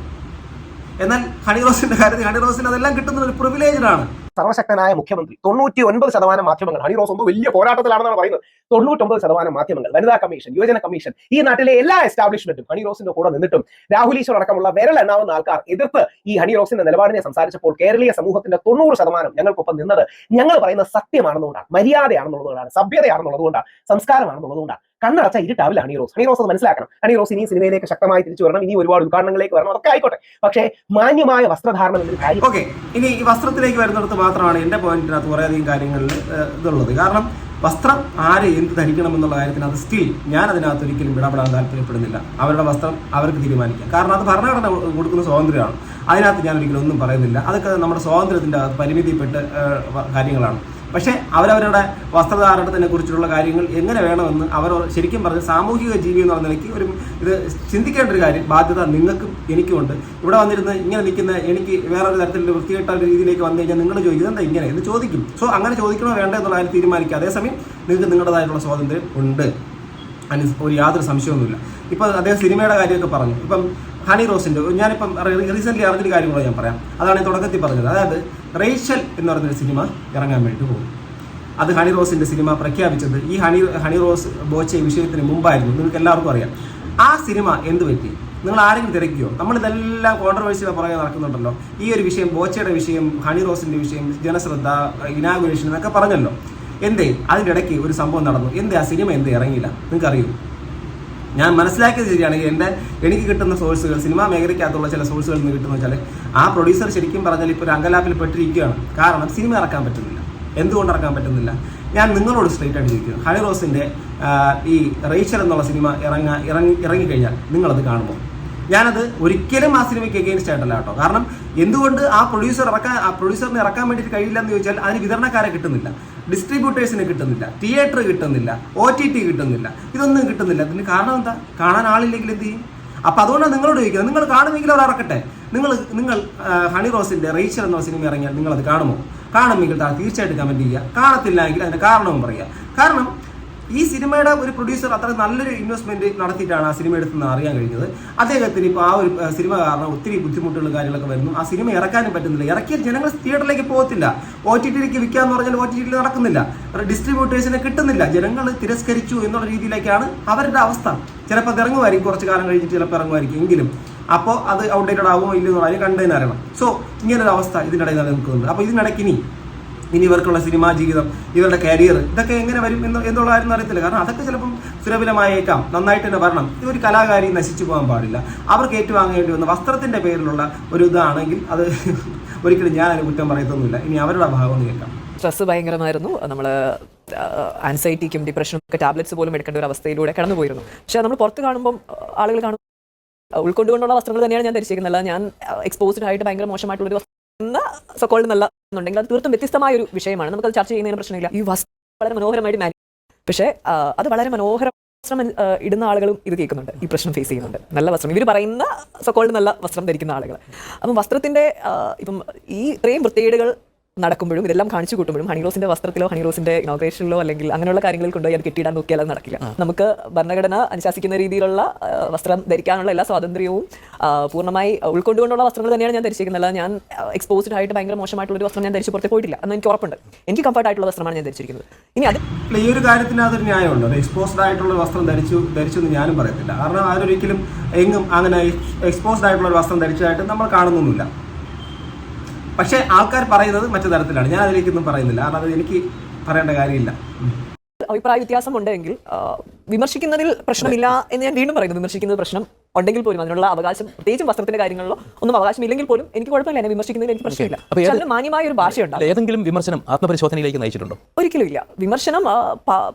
എന്നാൽ ഹണി റോസിന്റെ കാര്യത്തിൽ ഹണി റോസിന് അതെല്ലാം കിട്ടുന്ന ഒരു പ്രിവിലേജാണ്. സർവശക്തനായ മുഖ്യമന്ത്രി, 99% മാധ്യമങ്ങൾ, ഹണി റോസ് ഒന്നും വലിയ പോരാട്ടത്തിലാണെന്നാണ് പറയുന്നത്, 99% മാധ്യമങ്ങൾ, വനിതാ കമ്മീഷൻ, യുവജന കമ്മീഷൻ, ഈ നാട്ടിലെ എല്ലാ എസ്റ്റാബ്ലിഷ്മെന്റും ഹണി റോസിന്റെ കൂടെ നിന്നിട്ടും രാഹുൽ ഈശ്വർ അടക്കമുള്ള വിരലെണ്ണാവുന്ന ആൾക്കാർ എതിർത്ത് ഈ ഹണി റോസിന്റെ നിലപാടിനെ സംസാരിച്ചപ്പോൾ കേരളീയ സമൂഹത്തിന്റെ 90% ഞങ്ങൾക്കൊപ്പം നിന്നത് ഞങ്ങൾ പറയുന്ന സത്യമാണെന്നുകൊണ്ടാണ്, മര്യാദയാണെന്നുള്ളതുകൊണ്ടാണ്, സഭ്യതയാണെന്നുള്ളതുകൊണ്ടാണ്, സംസ്കാരമാണെന്നുള്ളതുകൊണ്ടാണ്. കണ്ണടച്ച ഇരുട്ടാവില്ല ഹണി റോസ്. ഹണി റോസ് അത് മനസ്സിലാക്കണം. ഹണി റോസ് ഇനി സിനിമയിലേക്ക് ശക്തമായി തിരിച്ചു വരണം, ഇനി ഒരുപാട് ഉദ്ഘാടനങ്ങളിലേക്ക് വരണം, അതൊക്കെ ആയിക്കോട്ടെ. പക്ഷേ മാന്യമായ വസ്ത്രധാരണം എന്നൊരു കാര്യം. ഓക്കെ, ഇനി ഈ വസ്ത്രത്തിലേക്ക് വരുന്നിടത്ത് മാത്രമാണ് എൻ്റെ പോയിന്റിനകത്ത് കുറേയധികം കാര്യങ്ങളിൽ ഇതുള്ളത്. കാരണം വസ്ത്രം ആര് എന്ത് ധരിക്കണം എന്നുള്ള കാര്യത്തിന് അത് സ്റ്റിൽ ഞാൻ അതിനകത്ത് ഒരിക്കലും ഇടപെടാൻ താല്പര്യപ്പെടുന്നില്ല. അവരുടെ വസ്ത്രം അവർക്ക് തീരുമാനിക്കാം. കാരണം അത് ഭരണഘടന കൊടുക്കുന്ന സ്വാതന്ത്ര്യമാണ്. അതിനകത്ത് ഞാൻ ഒരിക്കലും ഒന്നും പറയുന്നില്ല. അതൊക്കെ നമ്മുടെ സ്വാതന്ത്ര്യത്തിൻ്റെ പരിമിതിപ്പെട്ട കാര്യങ്ങളാണ്. പക്ഷേ അവരവരുടെ വസ്ത്രധാരണത്തിനെ കുറിച്ചുള്ള കാര്യങ്ങൾ എങ്ങനെ വേണമെന്ന് അവർ ശരിക്കും പറഞ്ഞ് സാമൂഹിക ജീവി എന്നുള്ള നിലയ്ക്ക് ഇത് ചിന്തിക്കേണ്ട ഒരു കാര്യം, ബാധ്യത നിങ്ങൾക്കും എനിക്കുമുണ്ട്. ഇവിടെ വന്നിരുന്ന് ഇങ്ങനെ നിൽക്കുന്ന എനിക്ക് വേറൊരു തരത്തിലുള്ള വൃത്തികെട്ട ഒരു രീതിയിലേക്ക് വന്നു കഴിഞ്ഞാൽ നിങ്ങൾ ചോദിക്കുന്നത് എന്താ ഇങ്ങനെ എന്ന് ചോദിക്കും. സോ അങ്ങനെ ചോദിക്കണോ വേണ്ട എന്നുള്ള കാര്യം തീരുമാനിക്കുക. അതേസമയം നിങ്ങൾക്ക് നിങ്ങളുടേതായിട്ടുള്ള സ്വാതന്ത്ര്യം ഉണ്ട്, അതിന് യാതൊരു സംശയമൊന്നുമില്ല. ഇപ്പം അദ്ദേഹം സിനിമയുടെ കാര്യമൊക്കെ പറഞ്ഞു. ഇപ്പം ഹണി റോസിൻ്റെ ഞാനിപ്പം റീസെൻ്റ്ലി അറിഞ്ഞൊരു കാര്യങ്ങളോ ഞാൻ പറയാം. അതാണ് ഈ തുടക്കത്തിൽ പറഞ്ഞത്. അതായത് റേച്ചൽ എന്ന് പറഞ്ഞൊരു സിനിമ ഇറങ്ങാൻ വേണ്ടി പോകും. അത് ഹണി റോസിൻ്റെ സിനിമ പ്രഖ്യാപിച്ചത് ഈ ഹണി റോസ് ബോച്ചെ വിഷയത്തിന് മുമ്പായിരുന്നു. നിങ്ങൾക്ക് എല്ലാവർക്കും അറിയാം. ആ സിനിമ എന്ത് പറ്റി? നിങ്ങൾ ആരെങ്കിലും തിരക്കിയോ? നമ്മളിതെല്ലാം കോൺട്രവേഴ്സിയുടെ പുറകെ നടക്കുന്നുണ്ടല്ലോ. ഈ ഒരു വിഷയം, ബോച്ചയുടെ വിഷയം, ഹണി റോസിൻ്റെ വിഷയം, ജനശ്രദ്ധ, ഇനാഗുറേഷൻ എന്നൊക്കെ പറഞ്ഞല്ലോ. എന്തേ അതിൻ്റെ ഇടയ്ക്ക് ഒരു സംഭവം നടന്നു? എന്തേ ആ സിനിമ എന്തേ ഇറങ്ങിയില്ല? നിങ്ങൾക്ക് അറിയൂ? ഞാൻ മനസ്സിലാക്കിയത് ശരിയാണെങ്കിൽ എനിക്ക് കിട്ടുന്ന സോഴ്സുകൾ, സിനിമാ മേഖലയ്ക്കകത്തുള്ള ചില സോഴ്സുകളിൽ നിന്ന് കിട്ടുന്ന വെച്ചാൽ ആ പ്രൊഡ്യൂസർ ശരിക്കും പറഞ്ഞാൽ ഇപ്പോൾ ഒരു അങ്കലാപ്പിൽ പെട്ടിരിക്കുകയാണ്. കാരണം സിനിമ ഇറക്കാൻ പറ്റുന്നില്ല. എന്തുകൊണ്ട് ഇറക്കാൻ പറ്റുന്നില്ല? ഞാൻ നിങ്ങളോട് സ്ട്രേറ്റ് ആയിട്ട് ചോദിക്കുന്നു. ഹണി റോസിൻ്റെ ഈ റേച്ചൽ എന്നുള്ള സിനിമ ഇറങ്ങിക്കഴിഞ്ഞാൽ നിങ്ങളത് കാണുമോ? ഞാനത് ഒരിക്കലും ആ സിനിമയ്ക്ക് എഗെയിൻസ്റ്റ് ആയിട്ടല്ല കേട്ടോ. കാരണം എന്തുകൊണ്ട് ആ പ്രൊഡ്യൂസറിനെ ഇറക്കാൻ വേണ്ടിയിട്ട് കഴിയില്ല എന്ന് ചോദിച്ചാൽ അതിന് വിതരണക്കാരെ കിട്ടുന്നില്ല, ഡിസ്ട്രിബ്യൂട്ടേഴ്സിന് കിട്ടുന്നില്ല, തിയേറ്റർ കിട്ടുന്നില്ല, OTT കിട്ടുന്നില്ല, ഇതൊന്നും കിട്ടുന്നില്ല. ഇതിന് കാരണം എന്താ? കാണാൻ ആളില്ലെങ്കിൽ എന്ത് ചെയ്യും? അപ്പം അതുകൊണ്ടാണ് നിങ്ങളോട് ചോദിക്കുന്നത്. നിങ്ങൾ കാണുമെങ്കിൽ അവർ ഇറക്കട്ടെ. നിങ്ങൾ ഹണി റോസിൻ്റെ റേച്ചൽ എന്ന സിനിമ ഇറങ്ങിയാൽ നിങ്ങളത് കാണുമോ? കാണുമെങ്കിൽ തീർച്ചയായിട്ടും കമൻറ്റ് ചെയ്യുക. കാണത്തില്ല എങ്കിൽ അതിൻ്റെ കാരണവും പറയുക. കാരണം ഈ സിനിമയുടെ ഒരു പ്രൊഡ്യൂസർ അത്ര നല്ലൊരു ഇൻവെസ്റ്റ്മെന്റ് നടത്തിയിട്ടാണ് ആ സിനിമ എടുത്തെന്ന് അറിയാൻ കഴിഞ്ഞത്. അദ്ദേഹത്തിന് ഇപ്പോൾ ആ ഒരു സിനിമ കാരണം ഒത്തിരി ബുദ്ധിമുട്ടുകളും കാര്യങ്ങളൊക്കെ വരുന്നു. ആ സിനിമ ഇറക്കാനും പറ്റുന്നില്ല. ഇറക്കിയ ജനങ്ങൾ തിയേറ്ററിലേക്ക് പോകത്തില്ല. OTTയിലേക്ക് വിൽക്കാന്ന് പറഞ്ഞാൽ OTTയിൽ നടക്കുന്നില്ല. ഡിസ്ട്രിബ്യൂട്ടേഴ്സിനെ കിട്ടുന്നില്ല. ജനങ്ങൾ തിരസ്കരിച്ചു എന്നുള്ള രീതിയിലേക്കാണ് അവരുടെ അവസ്ഥ. ചിലപ്പോൾ അത് ഇറങ്ങുമായിരിക്കും, കുറച്ച് കാലം കഴിഞ്ഞിട്ട് ചിലപ്പോൾ ഇറങ്ങുമായിരിക്കും. എങ്കിലും അപ്പോൾ അത് ഔട്ട്ഡേറ്റഡ് ആകുമോ ഇല്ലെന്ന് പറഞ്ഞാൽ കണ്ടതിന് അറിയണം. സോ ഇങ്ങനൊരു അവസ്ഥ ഇതിനിടയിൽ നിലനിൽക്കുന്നുണ്ട്. അപ്പോൾ ഇതിനിടയ്ക്ക് ഇനി ഇവർക്കുള്ള സിനിമാ ജീവിതം, ഇവരുടെ കരിയർ, ഇതൊക്കെ എങ്ങനെ വരും എന്നുള്ള കാര്യം അറിയത്തില്ല. കാരണം അതൊക്കെ ചിലപ്പം സുലഭമായേക്കാം. നന്നായിട്ട് തന്നെ വരണം. ഇതൊരു കലാകാരി നശിച്ചു പോകാൻ പാടില്ല. അവർക്ക് ഏറ്റുവാങ്ങേണ്ടി വന്ന വസ്ത്രത്തിന്റെ പേരിലുള്ള ഒരു ഇതാണെങ്കിൽ അത് ഒരിക്കലും ഞാൻ അതിന് കുറ്റം പറയത്തൊന്നുമില്ല. ഇനി അവരുടെ ഭാഗം കേൾക്കാം. സ്ട്രെസ് ഭയങ്കരമായിരുന്നു. നമ്മൾ ആൻസൈറ്റിക്കും ഡിപ്രഷനും ഒക്കെ ടാബ്ലറ്റ്സ് പോലും എടുക്കേണ്ട ഒരു അവസ്ഥയിലൂടെ കടന്നു പോയിരുന്നു. പക്ഷേ നമ്മൾ പുറത്ത് കാണുമ്പം ആളുകൾ കാണും ഉൾക്കൊണ്ടുകൊണ്ടുള്ള വസ്ത്രങ്ങൾ തന്നെയാണ് ഞാൻ ധരിച്ചിരിക്കുന്നത്. ഞാൻ എക്സ്പോസ്ഡ് ആയിട്ട് ഭയങ്കര മോശമായിട്ടുള്ളൊരു സോക്കോൾഡ് നല്ല എന്നുണ്ടെങ്കിൽ അത് തീർത്തും വ്യത്യസ്തമായ ഒരു വിഷയമാണ്. നമുക്കത് ചർച്ച ചെയ്യുന്നതിന് പ്രശ്നമില്ല. ഈ വസ്ത്രം വളരെ മനോഹരമായിട്ട് പക്ഷേ അത് വളരെ മനോഹരം വസ്ത്രം ഇടുന്ന ആളുകളും ഇത് കേൾക്കുന്നുണ്ട്, ഈ പ്രശ്നം ഫേസ് ചെയ്യുന്നുണ്ട്. നല്ല വസ്ത്രം ഇവർ പറയുന്ന സോക്കോൾഡ് നല്ല വസ്ത്രം ധരിക്കുന്ന ആളുകൾ. അപ്പം വസ്ത്രത്തിന്റെ ഇപ്പം ഈ ഇത്രയും വൃത്തികേടുകൾ നടക്കുമ്പോഴും ഇതെല്ലാം കാണിച്ചു കൂട്ടുമ്പോഴും ഹണി റോസിന്റെ വസ്ത്രത്തിലോ ഹണി റോസിന്റെ ഇനോഗ്രേഷനിലോ അല്ലെങ്കിൽ അങ്ങനെയുള്ള കാര്യങ്ങളിൽ കൊണ്ടുപോയി അത് കെട്ടിയിടാൻ നോക്കിയാൽ അത് നടക്കില്ല. നമുക്ക് ഭരണഘടന അനുശാസിക്കുന്ന രീതിയിലുള്ള വസ്ത്രം ധരിക്കാനുള്ള എല്ലാ സ്വാതന്ത്ര്യവും പൂർണ്ണമായി ഉൾക്കൊണ്ടുകൊണ്ടുള്ള വസ്ത്രങ്ങൾ തന്നെയാണ് ഞാൻ ധരിച്ചിരിക്കുന്നത്. ഞാൻ എക്സ്പോസ്ഡ് ആയിട്ട് ഭയങ്കര മോശമായിട്ടുള്ള ഒരു വസ്ത്രം ഞാൻ ധരിച്ച് പുറത്ത് പോയിട്ടില്ല എന്ന് എനിക്ക് ഉറപ്പുണ്ട്. എനിക്ക് കംഫർട്ട് ആയിട്ടുള്ള വസ്ത്രമാണ് ഞാൻ ധരിച്ചിരിക്കുന്നത്. ഇനി അത് ഈ ഒരു കാര്യത്തിന് അതൊരു ന്യായമുണ്ട്. ഒരു എക്സ്പോസ്ഡ് ആയിട്ടുള്ള വസ്ത്രം ധരിച്ചു എന്ന് ഞാനും പറയത്തില്ല. കാരണം ആരൊരിക്കലും എങ്ങും അങ്ങനെ എക്സ്പോസ്ഡ് ആയിട്ടുള്ള ഒരു വസ്ത്രം ധരിച്ചതായിട്ട് നമ്മൾ കാണുന്നൊന്നുമില്ല. പക്ഷേ ആൾക്കാർ പറയുന്നത് മറ്റു തരത്തിലാണ്. ഞാൻ അതിലേക്കൊന്നും പറയുന്നില്ല. കാരണം അത് എനിക്ക് പറയേണ്ട കാര്യമില്ല. അഭിപ്രായ വ്യത്യാസം ഉണ്ടെങ്കിൽ വിമർശിക്കുന്നതിൽ പ്രശ്നമില്ല എന്ന് ഞാൻ വീണ്ടും പറയുന്നു. വിമർശിക്കുന്നത് പ്രശ്നം ഉണ്ടെങ്കിൽ പോലും അതിനുള്ള അവകാശം, പ്രത്യേകിച്ചും വസ്ത്രത്തിന്റെ കാര്യങ്ങളിലോ ഒന്നും അവകാശമില്ലെങ്കിൽ പോലും എനിക്ക് കുഴപ്പമില്ല. എന്നെ വിമർശിക്കുന്നതിൽ എനിക്ക് പ്രശ്നമില്ല. അതിന് മാന്യമായ ഒരു ഭാഷയുണ്ട്. ഏതെങ്കിലും വിമർശനം ആത്മപരിശോധനയിലേക്ക് നയിച്ചിട്ടുണ്ടോ? ഒരിക്കലും ഇല്ല. വിമർശനം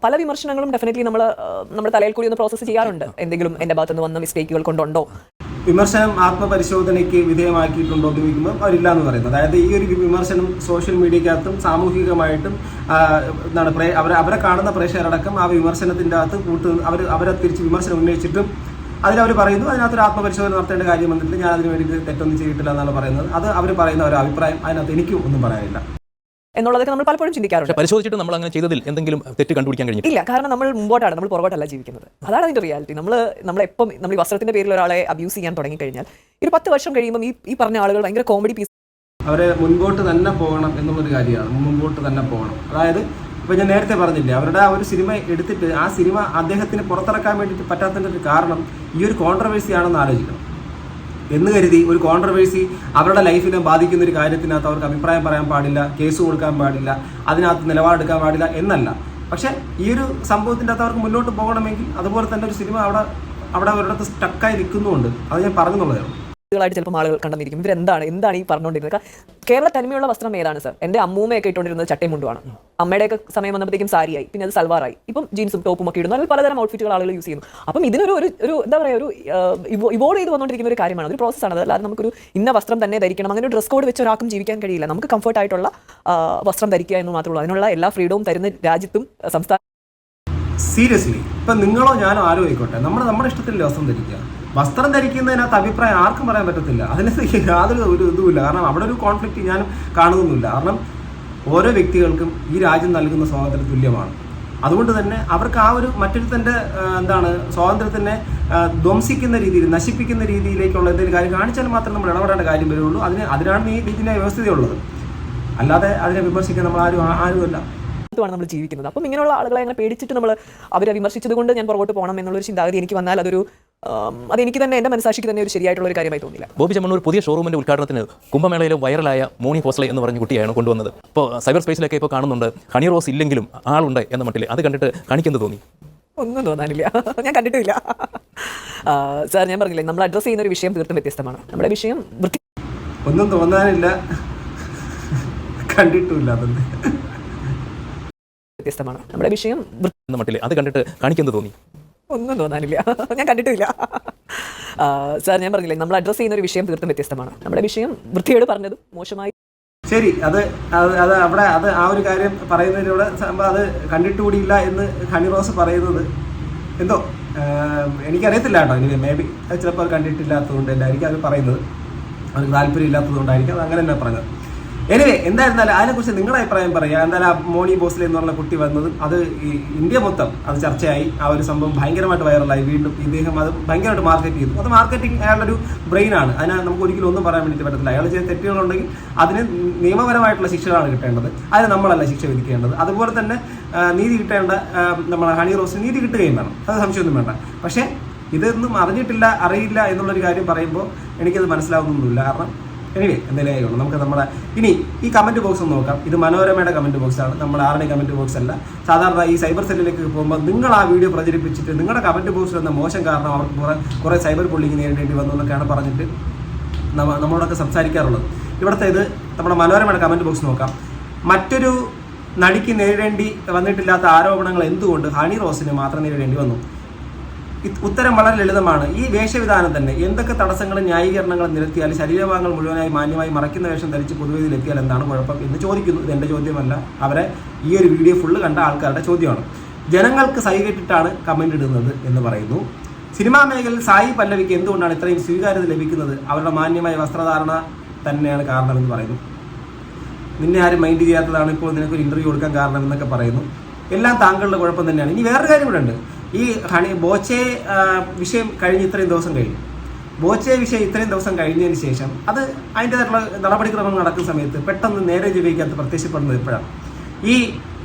പല വിമർശനങ്ങളും ഡെഫിനറ്റ്ലി നമ്മുടെ തലയിൽ കൂടി ഒന്ന് പ്രോസസ്സ് ചെയ്യാറുണ്ട്. എന്തെങ്കിലും എന്റെ ഭാഗത്തുനിന്ന് വന്ന മിസ്റ്റേക്കുകൾ കൊണ്ടുണ്ടോ? വിമർശനം ആത്മപരിശോധനയ്ക്ക് വിധേയമാക്കിയിട്ടുണ്ടോ എന്ന് ചോദിക്കുമ്പോൾ അവരില്ല എന്ന് പറയുന്നത്. അതായത് ഈ ഒരു വിമർശനം സോഷ്യൽ മീഡിയക്കകത്തും സാമൂഹികമായിട്ടും എന്താണ് അവരെ കാണുന്ന പ്രേക്ഷകരടക്കം ആ വിമർശനത്തിൻ്റെ അകത്ത് അവരെ തിരിച്ച് വിമർശനം ഉന്നയിച്ചിട്ടും അതിലവർ പറയുന്നു അതിനകത്തൊരു ആത്മപരിശോധന നടത്തേണ്ട കാര്യം വന്നിട്ട് ഞാൻ അതിന് വേണ്ടി തെറ്റൊന്നും ചെയ്തിട്ടില്ല എന്നാണ് പറയുന്നത്. അത് അവർ പറയുന്ന ഒരു അഭിപ്രായം. അതിനകത്ത് എനിക്കും ഒന്നും പറയാനില്ല എന്നുള്ളതൊക്കെ നമ്മൾ പലപ്പോഴും ചിന്തിക്കാറുണ്ട്. പരിശോധിച്ചിട്ട് നമ്മൾ അങ്ങനെ ചെയ്തതിൽ എന്തെങ്കിലും തെറ്റ് കണ്ടുപിടിക്കാൻ കഴിഞ്ഞില്ല. ഇല്ല, കാരണം നമ്മൾ മുമ്പോട്ടാണ്, നമ്മൾ പുറകോട്ടല്ല ജീവിക്കുന്നത്. അതാണ് അതിന്റെ റിയാലിറ്റി. നമ്മളെപ്പം നമ്മൾ ഈ വസ്ത്രത്തിന്റെ പേരിൽ ഒരാളെ അബ്യൂസ് ചെയ്യാൻ തുടങ്ങിക്കഴിഞ്ഞാൽ ഒരു 10 വർഷം കഴിയുമ്പോൾ ഈ പറഞ്ഞ ആളുകൾ ഭയങ്കര കോമഡി പീസ് അവരെ മുൻപോട്ട് തന്നെ പോകണം എന്നുള്ളൊരു കാര്യമാണ്. മുൻപോട്ട് തന്നെ പോകണം. അതായത് ഇപ്പോൾ ഞാൻ നേരത്തെ പറഞ്ഞില്ലേ, അവരുടെ ആ ഒരു സിനിമ എടുത്തിട്ട് ആ സിനിമ അദ്ദേഹത്തിന് പുറത്തിറക്കാൻ വേണ്ടിയിട്ട് പറ്റാത്തതിൻ്റെ ഒരു കാരണം ഈ ഒരു കോൺട്രവേഴ്സി ആണെന്ന് ആലോചിക്കണം. എന്ന് കരുതി ഒരു കോൺട്രവേഴ്സി അവരുടെ ലൈഫിനെ ബാധിക്കുന്ന ഒരു കാര്യത്തിനകത്ത് അവർക്ക് അഭിപ്രായം പറയാൻ പാടില്ല, കേസ് കൊടുക്കാൻ പാടില്ല, അതിനകത്ത് നിലപാടെടുക്കാൻ പാടില്ല എന്നല്ല. പക്ഷേ ഈ ഒരു സംഭവത്തിൻ്റെ അകത്ത് അവർക്ക് മുന്നോട്ട് പോകണമെങ്കിൽ അതുപോലെ തന്നെ ഒരു സിനിമ അവിടെ ഒരിടത്ത് സ്റ്റക്കായി നിൽക്കുന്നുമുണ്ട്. അത് ഞാൻ പറഞ്ഞെന്നുള്ളതേ ഉള്ളൂ. ായിട്ട് ചിലപ്പോൾ ആളുകൾ കണ്ടെന്നിരിക്കും ഇവരെന്താണ് ഈ പറഞ്ഞുകൊണ്ടിരുന്നത്. കേരള തനിമയുള്ള വസ്ത്രം ഏതാണ് സർ? എൻ്റെ അമ്മൂമ്മയൊക്കെ ഇട്ടുകൊണ്ടിരുന്നത് ചട്ടയും മുണ്ടുമാണ്. അമ്മയുടെയൊക്കെ സമയം വന്നപ്പോഴത്തേക്കും സാരിയായി, പിന്നെ അത് സൽവാറായി, ഇപ്പം ജീൻസും ടോപ്പും ഒക്കെ ഇടുന്നു. അതിൽ പലതരം ഔട്ട്ഫിറ്റുകൾ ആളുകൾ യൂസ് ചെയ്യുന്നു. അപ്പം ഇതിനൊരു ഒരു എന്താ പറയുക, ഒരു ഇവോൾവ് ചെയ്ത് വന്നുകൊണ്ടിരിക്കുന്ന ഒരു കാര്യമാണ്. ഒരു പ്രോസസ്സാണ്. അല്ലാതെ നമുക്കൊരു ഇന്ന വസ്ത്രം തന്നെ ധരിക്കണം, അങ്ങനെ ഒരു ഡ്രസ് കോഡ് വെച്ച് ഒരാൾക്കും ജീവിക്കാൻ കഴിയില്ല. നമുക്ക് കംഫർട്ടായിട്ടുള്ള വസ്ത്രം ധരിക്കുക എന്ന് മാത്രമേ ഉള്ളൂ. അതിനുള്ള എല്ലാ ഫ്രീഡവും തരുന്ന രാജ്യത്തും സംസ്ഥാനം. സീരിയസ്ലി ഇപ്പം നിങ്ങളോ ഞാനോ ആരോ ആയിക്കോട്ടെ, നമ്മുടെ ഇഷ്ടത്തിൽ വസ്ത്രം ധരിക്കുക. വസ്ത്രം ധരിക്കുന്നതിനകത്ത് അഭിപ്രായം ആർക്കും പറയാൻ പറ്റത്തില്ല. അതിനകത്ത് യാതൊരു ഇതുമില്ല. കാരണം അവിടെ ഒരു കോൺഫ്ലിക്റ്റ് ഞാൻ കാണുന്നൊന്നുമില്ല. കാരണം ഓരോ വ്യക്തികൾക്കും ഈ രാജ്യം നൽകുന്ന സ്വാതന്ത്ര്യം തുല്യമാണ്. അതുകൊണ്ട് തന്നെ അവർക്ക് ആ ഒരു മറ്റൊരുത്തൻ്റെ സ്വാതന്ത്ര്യത്തിനെ ധ്വംസിക്കുന്ന രീതിയിൽ, നശിപ്പിക്കുന്ന രീതിയിലേക്കുള്ള എന്തെങ്കിലും കാര്യം കാണിച്ചാൽ മാത്രമേ നമ്മൾ ഇടപെടേണ്ട കാര്യം വരുള്ളൂ. അതിനാണ് ഈ ഇതിൻ്റെ വ്യവസ്ഥതയുള്ളത്. അല്ലാതെ അതിനെ വിമർശിക്കാൻ നമ്മൾ ആരുമല്ല നമ്മൾ ജീവിക്കുന്നത്. അപ്പം ഇങ്ങനെയുള്ള ആളുകളെ അങ്ങനെ പേടിച്ചിട്ട് നമ്മൾ അവരെ വിമർശിച്ചത് കൊണ്ട് ഞാൻ പുറകോട്ട് പോകണം എന്നുള്ളൊരു ചിന്താഗതി എനിക്ക് വന്നാൽ അതെനിക്ക് തന്നെ എൻ്റെ മനസാക്ഷിക്ക് തന്നെ ഒരു ശരിയായിട്ടുള്ള ഒരു കാര്യമായി തോന്നില്ല. ബോബി ചെമ്മണ്ണൂർ പുതിയ ഷോറൂമിന്റെ ഉദ്ഘാടനത്തിന് കുംഭമേളയിലെ വൈറലായ മോണി ഫോസ്ലെ എന്ന് പറഞ്ഞ കുട്ടിയാണ് കൊണ്ടുവന്നത്. ഇപ്പോൾ സൈബർ സ്പേസിലൊക്കെ ഇപ്പോൾ കാണുന്നുണ്ട് ഹണി റോസ് ഇല്ലെങ്കിലും ആളുണ്ട് എന്ന മട്ടിൽ. അത് കണ്ടിട്ട് കാണിക്കുന്നത് തോന്നി? ഒന്നും തോന്നാനില്ല, ഞാൻ കണ്ടിട്ടില്ല സാർ. ഞാൻ പറഞ്ഞില്ലേ, നമ്മൾ അഡ്രസ്സ് ചെയ്യുന്ന ഒരു വിഷയം തീർത്തും വ്യത്യസ്തമാണ്. നമ്മുടെ വിഷയം ഒന്നും തോന്നാനില്ല, കണ്ടിട്ടില്ല, അതൊന്നും വ്യത്യസ്തമാണ്. നമ്മുടെ വിഷയം എന്ന മട്ടിൽ. അത് കണ്ടിട്ട് കാണിക്കുന്നത് തോന്നി? ഒന്നും തോന്നാനില്ല, ഞാൻ കണ്ടിട്ടില്ല സാർ. ഞാൻ പറഞ്ഞില്ലേ, നമ്മൾ അഡ്രസ്സ് ചെയ്യുന്ന ഒരു വിഷയം തീർത്തും വ്യത്യസ്തമാണ്. നമ്മുടെ വിഷയം വൃത്തിയോട് പറഞ്ഞതും മോശമായി. ശരി, അത് അവിടെ ആ ഒരു കാര്യം പറയുന്നതിലൂടെ അത് കണ്ടിട്ടുകൂടിയില്ല എന്ന് ഹണി റോസ് പറയുന്നത് എന്തോ എനിക്കറിയത്തില്ല കേട്ടോ. ഇനി മേ ബി അത് ചിലപ്പോൾ അത് കണ്ടിട്ടില്ലാത്തതുകൊണ്ട് എല്ലായിരിക്കും അത് പറയുന്നത്. അവർക്ക് താല്പര്യം ഇല്ലാത്തതുകൊണ്ടായിരിക്കും അത് അങ്ങനെ തന്നെ പറഞ്ഞത്. എനിവേ, എന്തായിരുന്നാലും അതിനെക്കുറിച്ച് നിങ്ങളുടെ അഭിപ്രായം പറയുക. എന്തായാലും ആ മോണി ബോസ്ലെ എന്ന് പറഞ്ഞ കുട്ടി വന്നതും അത് ഇന്ത്യ മൊത്തം അത് ചർച്ചയായി. ആ ഒരു സംഭവം ഭയങ്കരമായിട്ട് വൈറലായി. വീണ്ടും ഇദ്ദേഹം അത് ഭയങ്കരമായിട്ട് മാർക്കറ്റ് ചെയ്തു. അത് മാർക്കറ്റിംഗ് അയാളുടെ ഒരു ബ്രെയിനാണ്. അതിനെ നമുക്ക് ഒരിക്കലും ഒന്നും പറയാൻ വേണ്ടിയിട്ട് പറ്റത്തില്ല. അയാൾ ചെയ്ത തെറ്റുകളുണ്ടെങ്കിൽ അതിന് നിയമപരമായിട്ടുള്ള ശിക്ഷകളാണ് കിട്ടേണ്ടത്. അതിന് നമ്മളല്ല ശിക്ഷ വിധിക്കേണ്ടത്. അതുപോലെ തന്നെ നീതി കിട്ടേണ്ട നമ്മളെ ഹണി റോസിന് നീതി കിട്ടുകയും വേണം. അത് സംശയമൊന്നും വേണ്ട. പക്ഷേ ഇതൊന്നും അറിയില്ല എന്നുള്ളൊരു കാര്യം പറയുമ്പോൾ എനിക്കത് മനസ്സിലാവുന്നൊന്നുമില്ല. കാരണം എനിവേ എന്തായാലും ആയിക്കോട്ടെ. നമുക്ക് ഇനി ഈ കമൻറ്റ് ബോക്സ് ഒന്ന് നോക്കാം. ഇത് മനോരമയുടെ കമൻറ്റ് ബോക്സാണ്, നമ്മുടെ ആരുടെയും കമൻറ്റ് ബോക്സ് അല്ല. സാധാരണ ഈ സൈബർ സെല്ലിലേക്ക് പോകുമ്പോൾ നിങ്ങൾ ആ വീഡിയോ പ്രചരിപ്പിച്ചിട്ട് നിങ്ങളുടെ കമൻറ്റ് ബോക്സിൽ വന്ന മോശം കാരണം അവർക്ക് കുറേ സൈബർ ബുള്ളിങ് നേരിടേണ്ടി വന്നു എന്നൊക്കെയാണ് പറഞ്ഞിട്ട് നമ്മളോടൊക്കെ സംസാരിക്കാറുള്ളത്. ഇവിടുത്തെ ഇത് നമ്മുടെ മനോരമയുടെ കമൻറ്റ് ബോക്സ് നോക്കാം. മറ്റൊരു നടിക്ക് നേരിടേണ്ടി വന്നിട്ടില്ലാത്ത ആരോപണങ്ങൾ എന്തുകൊണ്ട് ഹണി റോസിന് മാത്രം നേരിടേണ്ടി വന്നു? ഉത്തരം വളരെ ലളിതമാണ്. ഈ വേഷവിധാനം തന്നെ എന്തൊക്കെ തടസ്സങ്ങളും ന്യായീകരണങ്ങളും നിരത്തിയാൽ ശരീരഭാഗങ്ങൾ മുഴുവനായി മാന്യമായി മറയ്ക്കുന്ന വേഷം ധരിച്ച് പൊതുവേദിയിലെത്തിയാൽ എന്താണ് കുഴപ്പം എന്ന് ചോദിക്കുന്നു. ഇത് എൻ്റെ ചോദ്യമല്ല, അവരെ ഈ ഒരു വീഡിയോ ഫുള്ള് കണ്ട ആൾക്കാരുടെ ചോദ്യമാണ്. ജനങ്ങൾക്ക് സൈകെട്ടിട്ടാണ് കമൻ്റ് ഇടുന്നത് എന്ന് പറയുന്നു. സിനിമാ മേഖലയിൽ സായി പല്ലവിക്ക് എന്തുകൊണ്ടാണ് ഇത്രയും സ്വീകാര്യത ലഭിക്കുന്നത്? അവരുടെ മാന്യമായ വസ്ത്രധാരണ തന്നെയാണ് കാരണമെന്ന് പറയുന്നു. നിന്നെ ആരും മൈൻഡ് ചെയ്യാത്തതാണ് ഇപ്പോൾ നിനക്കൊരു ഇൻ്റർവ്യൂ കൊടുക്കാൻ കാരണം എന്നൊക്കെ പറയുന്നു. എല്ലാം താങ്കളുടെ കുഴപ്പം തന്നെയാണ്. ഇനി വേറൊരു കാര്യം ഇവിടെ ഉണ്ട്. ഈ ബോച്ചെ വിഷയം കഴിഞ്ഞ് ഇത്രയും ദിവസം കഴിഞ്ഞു. ബോച്ചെ വിഷയം ഇത്രയും ദിവസം കഴിഞ്ഞതിന് ശേഷം അത് അതിൻ്റെതായിട്ടുള്ള നടപടിക്രമങ്ങൾ നടക്കുന്ന സമയത്ത് പെട്ടെന്ന് നേരെ ജീവിക്കാത്ത പ്രത്യക്ഷപ്പെടുന്നത് എപ്പോഴാണ്?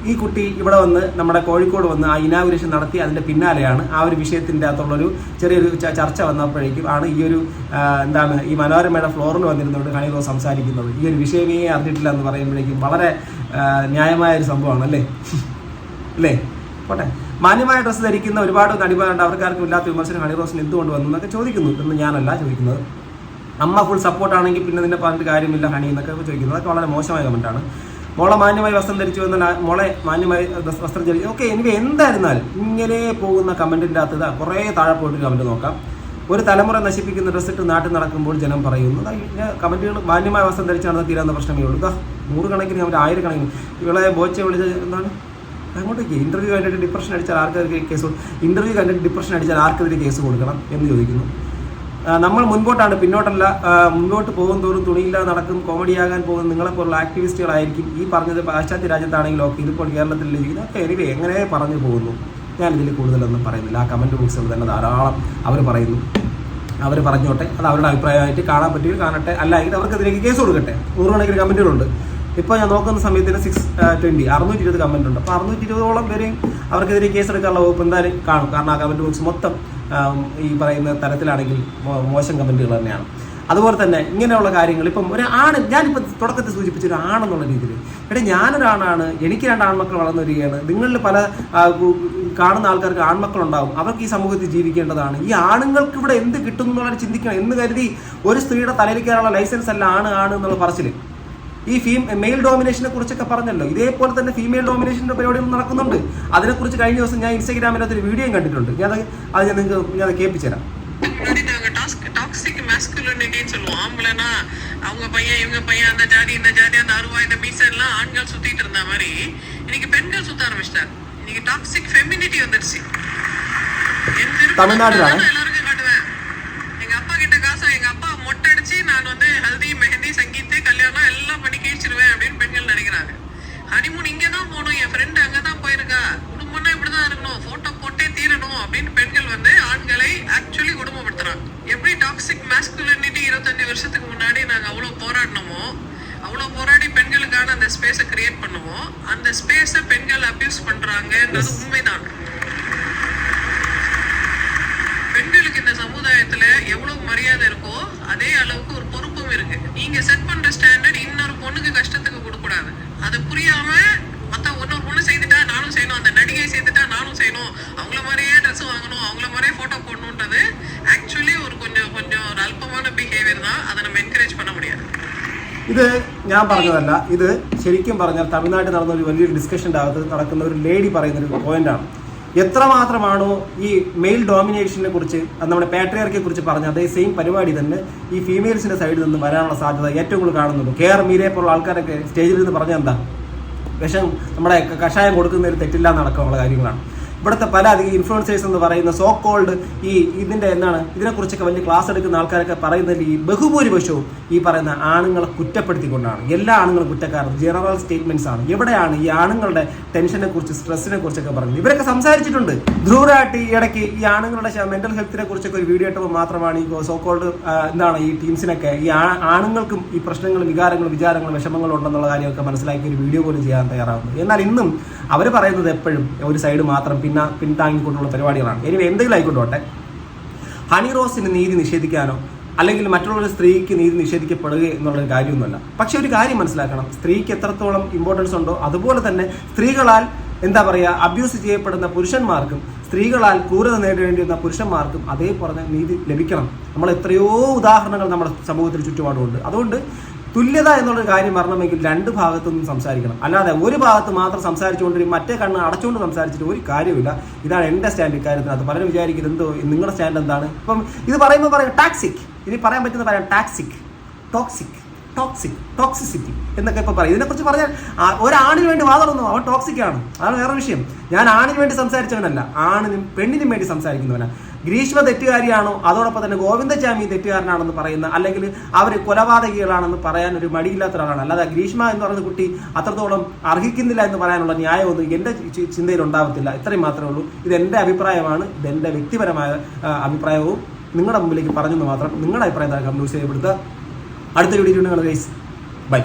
ഈ കുട്ടി ഇവിടെ വന്ന് നമ്മുടെ കോഴിക്കോട് വന്ന് ആ ഇനാഗുറേഷൻ നടത്തി. അതിൻ്റെ പിന്നാലെയാണ് ആ ഒരു വിഷയത്തിൻ്റെ അകത്തുള്ളൊരു ചെറിയൊരു ചർച്ച വന്നപ്പോഴേക്കും ആണ് ഈ ഒരു ഈ മനോരമയുടെ ഫ്ലോറിൽ വന്നിരുന്നുകൊണ്ട് ഹണി റോസ് സംസാരിക്കുന്നത്. ഈ ഒരു വിഷയമേ അറിഞ്ഞിട്ടില്ല എന്ന് പറയുമ്പോഴേക്കും വളരെ ന്യായമായ ഒരു സംഭവമാണ് അല്ലേ? പോട്ടെ, മാന്യമായ ഡ്രസ്സ് ധരിക്കുന്ന ഒരുപാട് നടിമാരുണ്ട്. അവർക്കാർക്കും ഇല്ലാത്ത വിമർശനം ഹണി റോസിന് എന്തുകൊണ്ട് വന്നു എന്നൊക്കെ ചോദിക്കുന്നു. ഇതൊന്നും ഞാനല്ല ചോദിക്കുന്നത്. അമ്മ ഫുൾ സപ്പോർട്ടാണെങ്കിൽ പിന്നെ നിന്നെ പറഞ്ഞിട്ട് കാര്യമില്ല ഹണി എന്നൊക്കെ ചോദിക്കുന്നത്. അതൊക്കെ വളരെ മോശമായ കമൻറ്റാണ്. മോളെ മാന്യമായി വസ്ത്രം ധരിച്ചു എന്നാൽ മോളെ മാന്യമായി വസ്ത്രം ധരിച്ചു. ഓക്കെ, എനിക്ക് എന്തായിരുന്നാലും ഇങ്ങനെ പോകുന്ന കമൻറ്റിൻ്റെ അകത്ത് കുറേ താഴെ പോയിട്ട് കമൻറ്റ് നോക്കാം. ഒരു തലമുറ നശിപ്പിക്കുന്ന ഡ്രസ്സിട്ട് നാട്ടിൽ നടക്കുമ്പോൾ ജനം പറയുന്നു. കമൻറ്റുകൾ മാന്യമായ വസ്ത്രം ധരിച്ച് നടന്ന തീരാവുന്ന പ്രശ്നമേ ഉള്ളൂ. 100 കണക്കിന് കമൻറ്റ്, 1000 കണക്കിന്. ഇവളെ ബോച്ചെ വിളിച്ചത് എന്താണ്? അങ്ങോട്ടേക്ക് ഇന്റർവ്യൂ കണ്ടിട്ട് ഡിപ്രഷൻ അടിച്ചാൽ ആർക്കെതിരെ കേസ് കൊടുക്കണം എന്ന് ചോദിക്കുന്നു. നമ്മൾ മുൻപോട്ടാണ്, പിന്നോട്ടല്ല. മുൻപോട്ട് പോകും തോറും തുണിയില്ലാതെ നടക്കും, കോമഡിയാകാൻ പോകുന്ന നിങ്ങളെപ്പോലുള്ള ആക്ടിവിസ്റ്റുകളായിരിക്കും. ഈ പറഞ്ഞത് പാശ്ചാത്യ രാജ്യത്താണെങ്കിലും ഒക്കെ ഇതിപ്പോൾ കേരളത്തിൽ ലഭിക്കുന്നത്. ഒക്കെ എനിക്ക് എങ്ങനെ പറഞ്ഞു പോകുന്നു. ഞാനിതിൽ കൂടുതലൊന്നും പറയുന്നില്ല. ആ കമൻറ്റ് ബോക്സുകൾ തന്നെ ധാരാളം അവർ പറയുന്നു. അവർ പറഞ്ഞോട്ടെ, അത് അവരുടെ അഭിപ്രായമായിട്ട് കാണാൻ പറ്റുമെങ്കിൽ കാണട്ടെ, അല്ലെങ്കിൽ അവർക്കെതിരേക്ക് കേസ് കൊടുക്കട്ടെ. 100 കണക്കിന് കമൻറ്റുകളുണ്ട്. ഇപ്പോൾ ഞാൻ നോക്കുന്ന സമയത്തിന് 620 കമൻറ്റ് ഉണ്ട്. അപ്പോൾ 620ഓളം പേരെയും അവർക്കെതിരെ കേസെടുക്കാനുള്ള വകുപ്പ് എന്തായാലും കാണും. കാരണം ആ കമൻറ്റ് ബോക്സ് മൊത്തം ഈ പറയുന്ന തരത്തിലാണെങ്കിൽ മോശം കമൻറ്റുകൾ തന്നെയാണ്. അതുപോലെ തന്നെ ഇങ്ങനെയുള്ള കാര്യങ്ങൾ ഇപ്പം ഞാനിപ്പോൾ തുടക്കത്തിൽ സൂചിപ്പിച്ച ഒരു ആണെന്നുള്ള രീതിയിൽ, ഞാനൊരാണാണ്, എനിക്ക് 2 ആൺമക്കൾ വളർന്നു വരികയാണ്. നിങ്ങളിൽ പല കാണുന്ന ആൾക്കാർക്ക് ആൺമക്കളുണ്ടാവും, അവർക്ക് ഈ സമൂഹത്തിൽ ജീവിക്കേണ്ടതാണ്. ഈ ആണുങ്ങൾക്ക് ഇവിടെ എന്ത് കിട്ടും എന്നുള്ളത് ചിന്തിക്കണം എന്ന് കരുതി ഒരു സ്ത്രീയുടെ തലയിലേക്കാനുള്ള ലൈസൻസ് അല്ല ആണ് എന്നുള്ള പറച്ചിൽ. ഈ മെയിൽ ഡോമിനേഷനെ കുറിച്ചൊക്കെ പറഞ്ഞല്ലോ, ഇതേപോലെ തന്നെ ഫീമെയിൽ ഡോമിനേഷൻ്റെ പരിപാടികൾ നടക്കുന്നുണ്ട്. അതിനെക്കുറിച്ച് കഴിഞ്ഞ ദിവസം ഞാൻ ഇൻസ്റ്റാഗ്രാമിനകത്ത് ഒരു വീഡിയോയും കണ്ടിട്ടുണ്ട്. ഞാൻ കേൾപ്പിച്ചു തരാം. டாக்ஸிக் மாஸ்குலினிட்டின்னு சொல்லுவோம். ஆம்பளைனா அவங்க பையன், இவங்க பையன், அந்த ஜாதி இந்த ஜாதி, அந்த அருவா இந்த மீசை எல்லாம் ஆண்கள் சுத்திட்டு இருந்த மாதிரி இன்னைக்கு பெண்கள் சுத்த ஆரம்பிச்சிட்டாரு. இன்னைக்கு டாக்ஸிக் ஃபெமினிட்டி வந்துருச்சு. தமிழ்நாடுதான் எல்லாருக்கும் காட்டுவேன். எங்க அப்பா கிட்ட காசு, எங்க அப்பா மொட்டை அடிச்சு நான் வந்து ஹல்தி மெஹந்தி சங்கீத்து கல்யாணம் எல்லாம் பண்ணி கழிச்சிருவேன் அப்படின்னு பெண்கள் நினைக்கிறாங்க. ஹனிமூன் இங்கே தான் போகணும், என் ஃப்ரெண்டு அங்கே தான் போயிருக்கா, குடும்பம்னா இப்படிதான் இருக்கணும், போட்டோ போட்டே தீரணும் அப்படின்னு பெண்கள் வந்து ஆண்களை ஆக்சுவலி குடும்பப்படுத்துறாங்க. எப்படி டாக்ஸிக் மாஸ்குலினிட்டி 25 வருஷத்துக்கு முன்னாடி நாங்கள் அவ்வளோ போராடினோமோ, அவ்வளோ போராடி பெண்களுக்கான அந்த ஸ்பேஸை கிரியேட் பண்ணுவோம், அந்த ஸ்பேஸை பெண்கள் அபியூஸ் பண்றாங்கன்றது உண்மைதான். பெண்களுக்கு இந்த சமுதாயத்துல எவ்வளவு மரியாதை இருக்கோ அதே அளவுக்கு ஒரு பொறுப்பும் இருக்கு. நீங்க செட் பண்ற ஸ்டாண்டர்ட் இன்னொரு பொண்ணுக்கு கஷ்டத்துக்கு கொடுக்க கூடாது. அது புரியாம மத்த இன்னொரு பொண்ணு செய்துட்டா நானும் செய்யணும், அந்த நடிகை செய்துட்டா நானும் செய்யணும், அவங்கள மாதிரியே ட்ரெஸ் வாங்கணும், அவங்கள மாதிரியே போட்டோ போடணுன்றது ஆக்சுவலி ஒரு கொஞ்சம் ஒரு அல்பமான பிஹேவியர் தான். அதை நம்ம என்கரேஜ் பண்ண முடியாது. ഇത് ഞാൻ പറഞ്ഞതല്ല, ഇത് ശരിക്കും പറഞ്ഞാൽ തമിഴ്നാട്ടിൽ നടന്ന ഒരു വലിയൊരു ഡിസ്കഷൻ്റെ അകത്ത് നടക്കുന്ന ഒരു ലേഡി പറയുന്നൊരു പോയിന്റാണ്. എത്രമാത്രമാണോ ഈ മെയിൽ ഡോമിനേഷനെ കുറിച്ച്, നമ്മുടെ പാട്രിയാർക്കിയെ കുറിച്ച് പറഞ്ഞ അതേ സെയിം പരിപാടി തന്നെ ഈ ഫീമെയിൽസിന്റെ സൈഡിൽ നിന്ന് വരാനുള്ള സാധ്യത ഏറ്റവും കൂടുതൽ കാണുന്നുണ്ട്. കെ ആർ മീരയെ പോലുള്ള ആൾക്കാരൊക്കെ സ്റ്റേജിൽ നിന്ന് പറഞ്ഞ എന്താ, വിഷം നമ്മുടെ കഷായം കൊടുക്കുന്നതിൽ തെറ്റില്ല എന്നടക്കമുള്ള കാര്യങ്ങളാണ്. ഇവിടുത്തെ പല അധികം ഇൻഫ്ലുവൻസേഴ്സ് എന്ന് പറയുന്ന സോ കോൾഡ് ഇതിനെക്കുറിച്ചൊക്കെ വലിയ ക്ലാസ് എടുക്കുന്ന ആൾക്കാരൊക്കെ പറയുന്നതിൽ ഈ ബഹുഭൂരിപക്ഷവും ഈ പറയുന്ന ആണുങ്ങളെ കുറ്റപ്പെടുത്തിക്കൊണ്ടാണ്. എല്ലാ ആണുങ്ങളും കുറ്റക്കാരാണ്, ജനറൽ സ്റ്റേറ്റ്മെന്റ്സ് ആണ്. എവിടെയാണ് ഈ ആണുങ്ങളുടെ ടെൻഷനെ കുറിച്ച്, സ്ട്രെസ്സിനെ കുറിച്ചൊക്കെ പറഞ്ഞത്? ഇവരൊക്കെ സംസാരിച്ചിട്ടുണ്ട്. ധ്രുവരായിട്ട് ഈ ഇടയ്ക്ക് ഈ ആണുങ്ങളുടെ മെന്റൽ ഹെൽത്തിനെ കുറിച്ചൊക്കെ ഒരു വീഡിയോ ഇട്ടപ്പോൾ മാത്രമാണ് ഈ സോ കോൾഡ് ഈ ടീംസിനൊക്കെ ഈ ആണുങ്ങൾക്കും ഈ പ്രശ്നങ്ങളും വികാരങ്ങളും വിചാരങ്ങളും വിഷമങ്ങളും ഉണ്ടെന്നുള്ള കാര്യമൊക്കെ മനസ്സിലാക്കി ഒരു വീഡിയോ പോലും ചെയ്യാൻ തയ്യാറാവുന്നത്. എന്നാൽ ഇന്നും അവർ പറയുന്നത് എപ്പോഴും ഒരു സൈഡ് മാത്രം പിന്താങ്ങിക്കൊണ്ടുള്ള പരിപാടികളാണ്. ഇനി എന്തെങ്കിലും ആയിക്കൊണ്ടോട്ടെ, ഹണി റോസിന് നീതി നിഷേധിക്കാനോ അല്ലെങ്കിൽ മറ്റുള്ള സ്ത്രീക്ക് നീതി നിഷേധിക്കപ്പെടുക എന്നുള്ളൊരു കാര്യമൊന്നുമല്ല. പക്ഷെ ഒരു കാര്യം മനസ്സിലാക്കണം, സ്ത്രീക്ക് എത്രത്തോളം ഇമ്പോർട്ടൻസ് ഉണ്ടോ അതുപോലെ തന്നെ സ്ത്രീകളാൽ അബ്യൂസ് ചെയ്യപ്പെടുന്ന പുരുഷന്മാർക്കും സ്ത്രീകളാൽ ക്രൂരത നേരിടേണ്ടി വരുന്ന പുരുഷന്മാർക്കും അതേപോലെ നീതി ലഭിക്കണം. നമ്മൾ എത്രയോ ഉദാഹരണങ്ങൾ നമ്മുടെ സമൂഹത്തിൽ ചുറ്റുപാടുമുണ്ട്. അതുകൊണ്ട് തുല്യത എന്നുള്ളൊരു കാര്യം വരണമെങ്കിൽ 2 ഭാഗത്തു നിന്നും സംസാരിക്കണം. അല്ലാതെ ഒരു ഭാഗത്ത് മാത്രം സംസാരിച്ചുകൊണ്ട് മറ്റേ കണ്ണ് അടച്ചുകൊണ്ട് സംസാരിച്ചിട്ട് ഒരു കാര്യമില്ല. ഇതാണ് എൻ്റെ സ്റ്റാൻഡ് ഇക്കാര്യത്തിനകത്ത്. പലരും വിചാരിക്കുന്നത് എന്തോ നിങ്ങളുടെ സ്റ്റാൻഡ് എന്താണ്. ഇപ്പം ഇത് പറയുമ്പോൾ പറയും ടാക്സിക്, ഇനി പറയാൻ പറ്റുന്ന പറയാം ടാക്സിക്, ടോക്സിക്, ടോക്സിസിറ്റി എന്നൊക്കെ ഇപ്പോൾ പറയും. ഇതിനെക്കുറിച്ച് പറഞ്ഞാൽ ഒരാണിന് വേണ്ടി വാദമൊന്നും അവൻ ടോക്സിക് ആണ്, അതാണ് വേറെ വിഷയം. ഞാൻ ആണിന് വേണ്ടി സംസാരിച്ചവനല്ല, ആണിനും പെണ്ണിനും വേണ്ടി സംസാരിക്കുന്നവനാണ്. ഗ്രീഷ്മ തെറ്റുകാരിയാണോ അതോടൊപ്പം തന്നെ ഗോവിന്ദചാമി തെറ്റുകാരനാണെന്ന് പറയുന്ന, അല്ലെങ്കിൽ അവർ കൊലപാതകികളാണെന്ന് പറയാൻ ഒരു മടിയില്ലാത്ത ഒരാളാണ്. അല്ലാതെ ഗ്രീഷ്മ എന്ന് പറയുന്ന കുട്ടി അത്രത്തോളം അർഹിക്കുന്നില്ല എന്ന് പറയാനുള്ള ന്യായമൊന്നും എൻ്റെ ചിന്തയിൽ ഉണ്ടാവത്തില്ല. ഇത്രയും മാത്രമേ ഉള്ളൂ. ഇതെൻ്റെ അഭിപ്രായമാണ്, ഇതെൻ്റെ വ്യക്തിപരമായ അഭിപ്രായവും നിങ്ങളുടെ മുമ്പിലേക്ക് പറഞ്ഞെന്ന് മാത്രം. നിങ്ങളുടെ അഭിപ്രായം കമന്റ് ചെയ്യപ്പെടുത്തുക. അടുത്ത വീഡിയോ ഗൈസ്, ബൈ.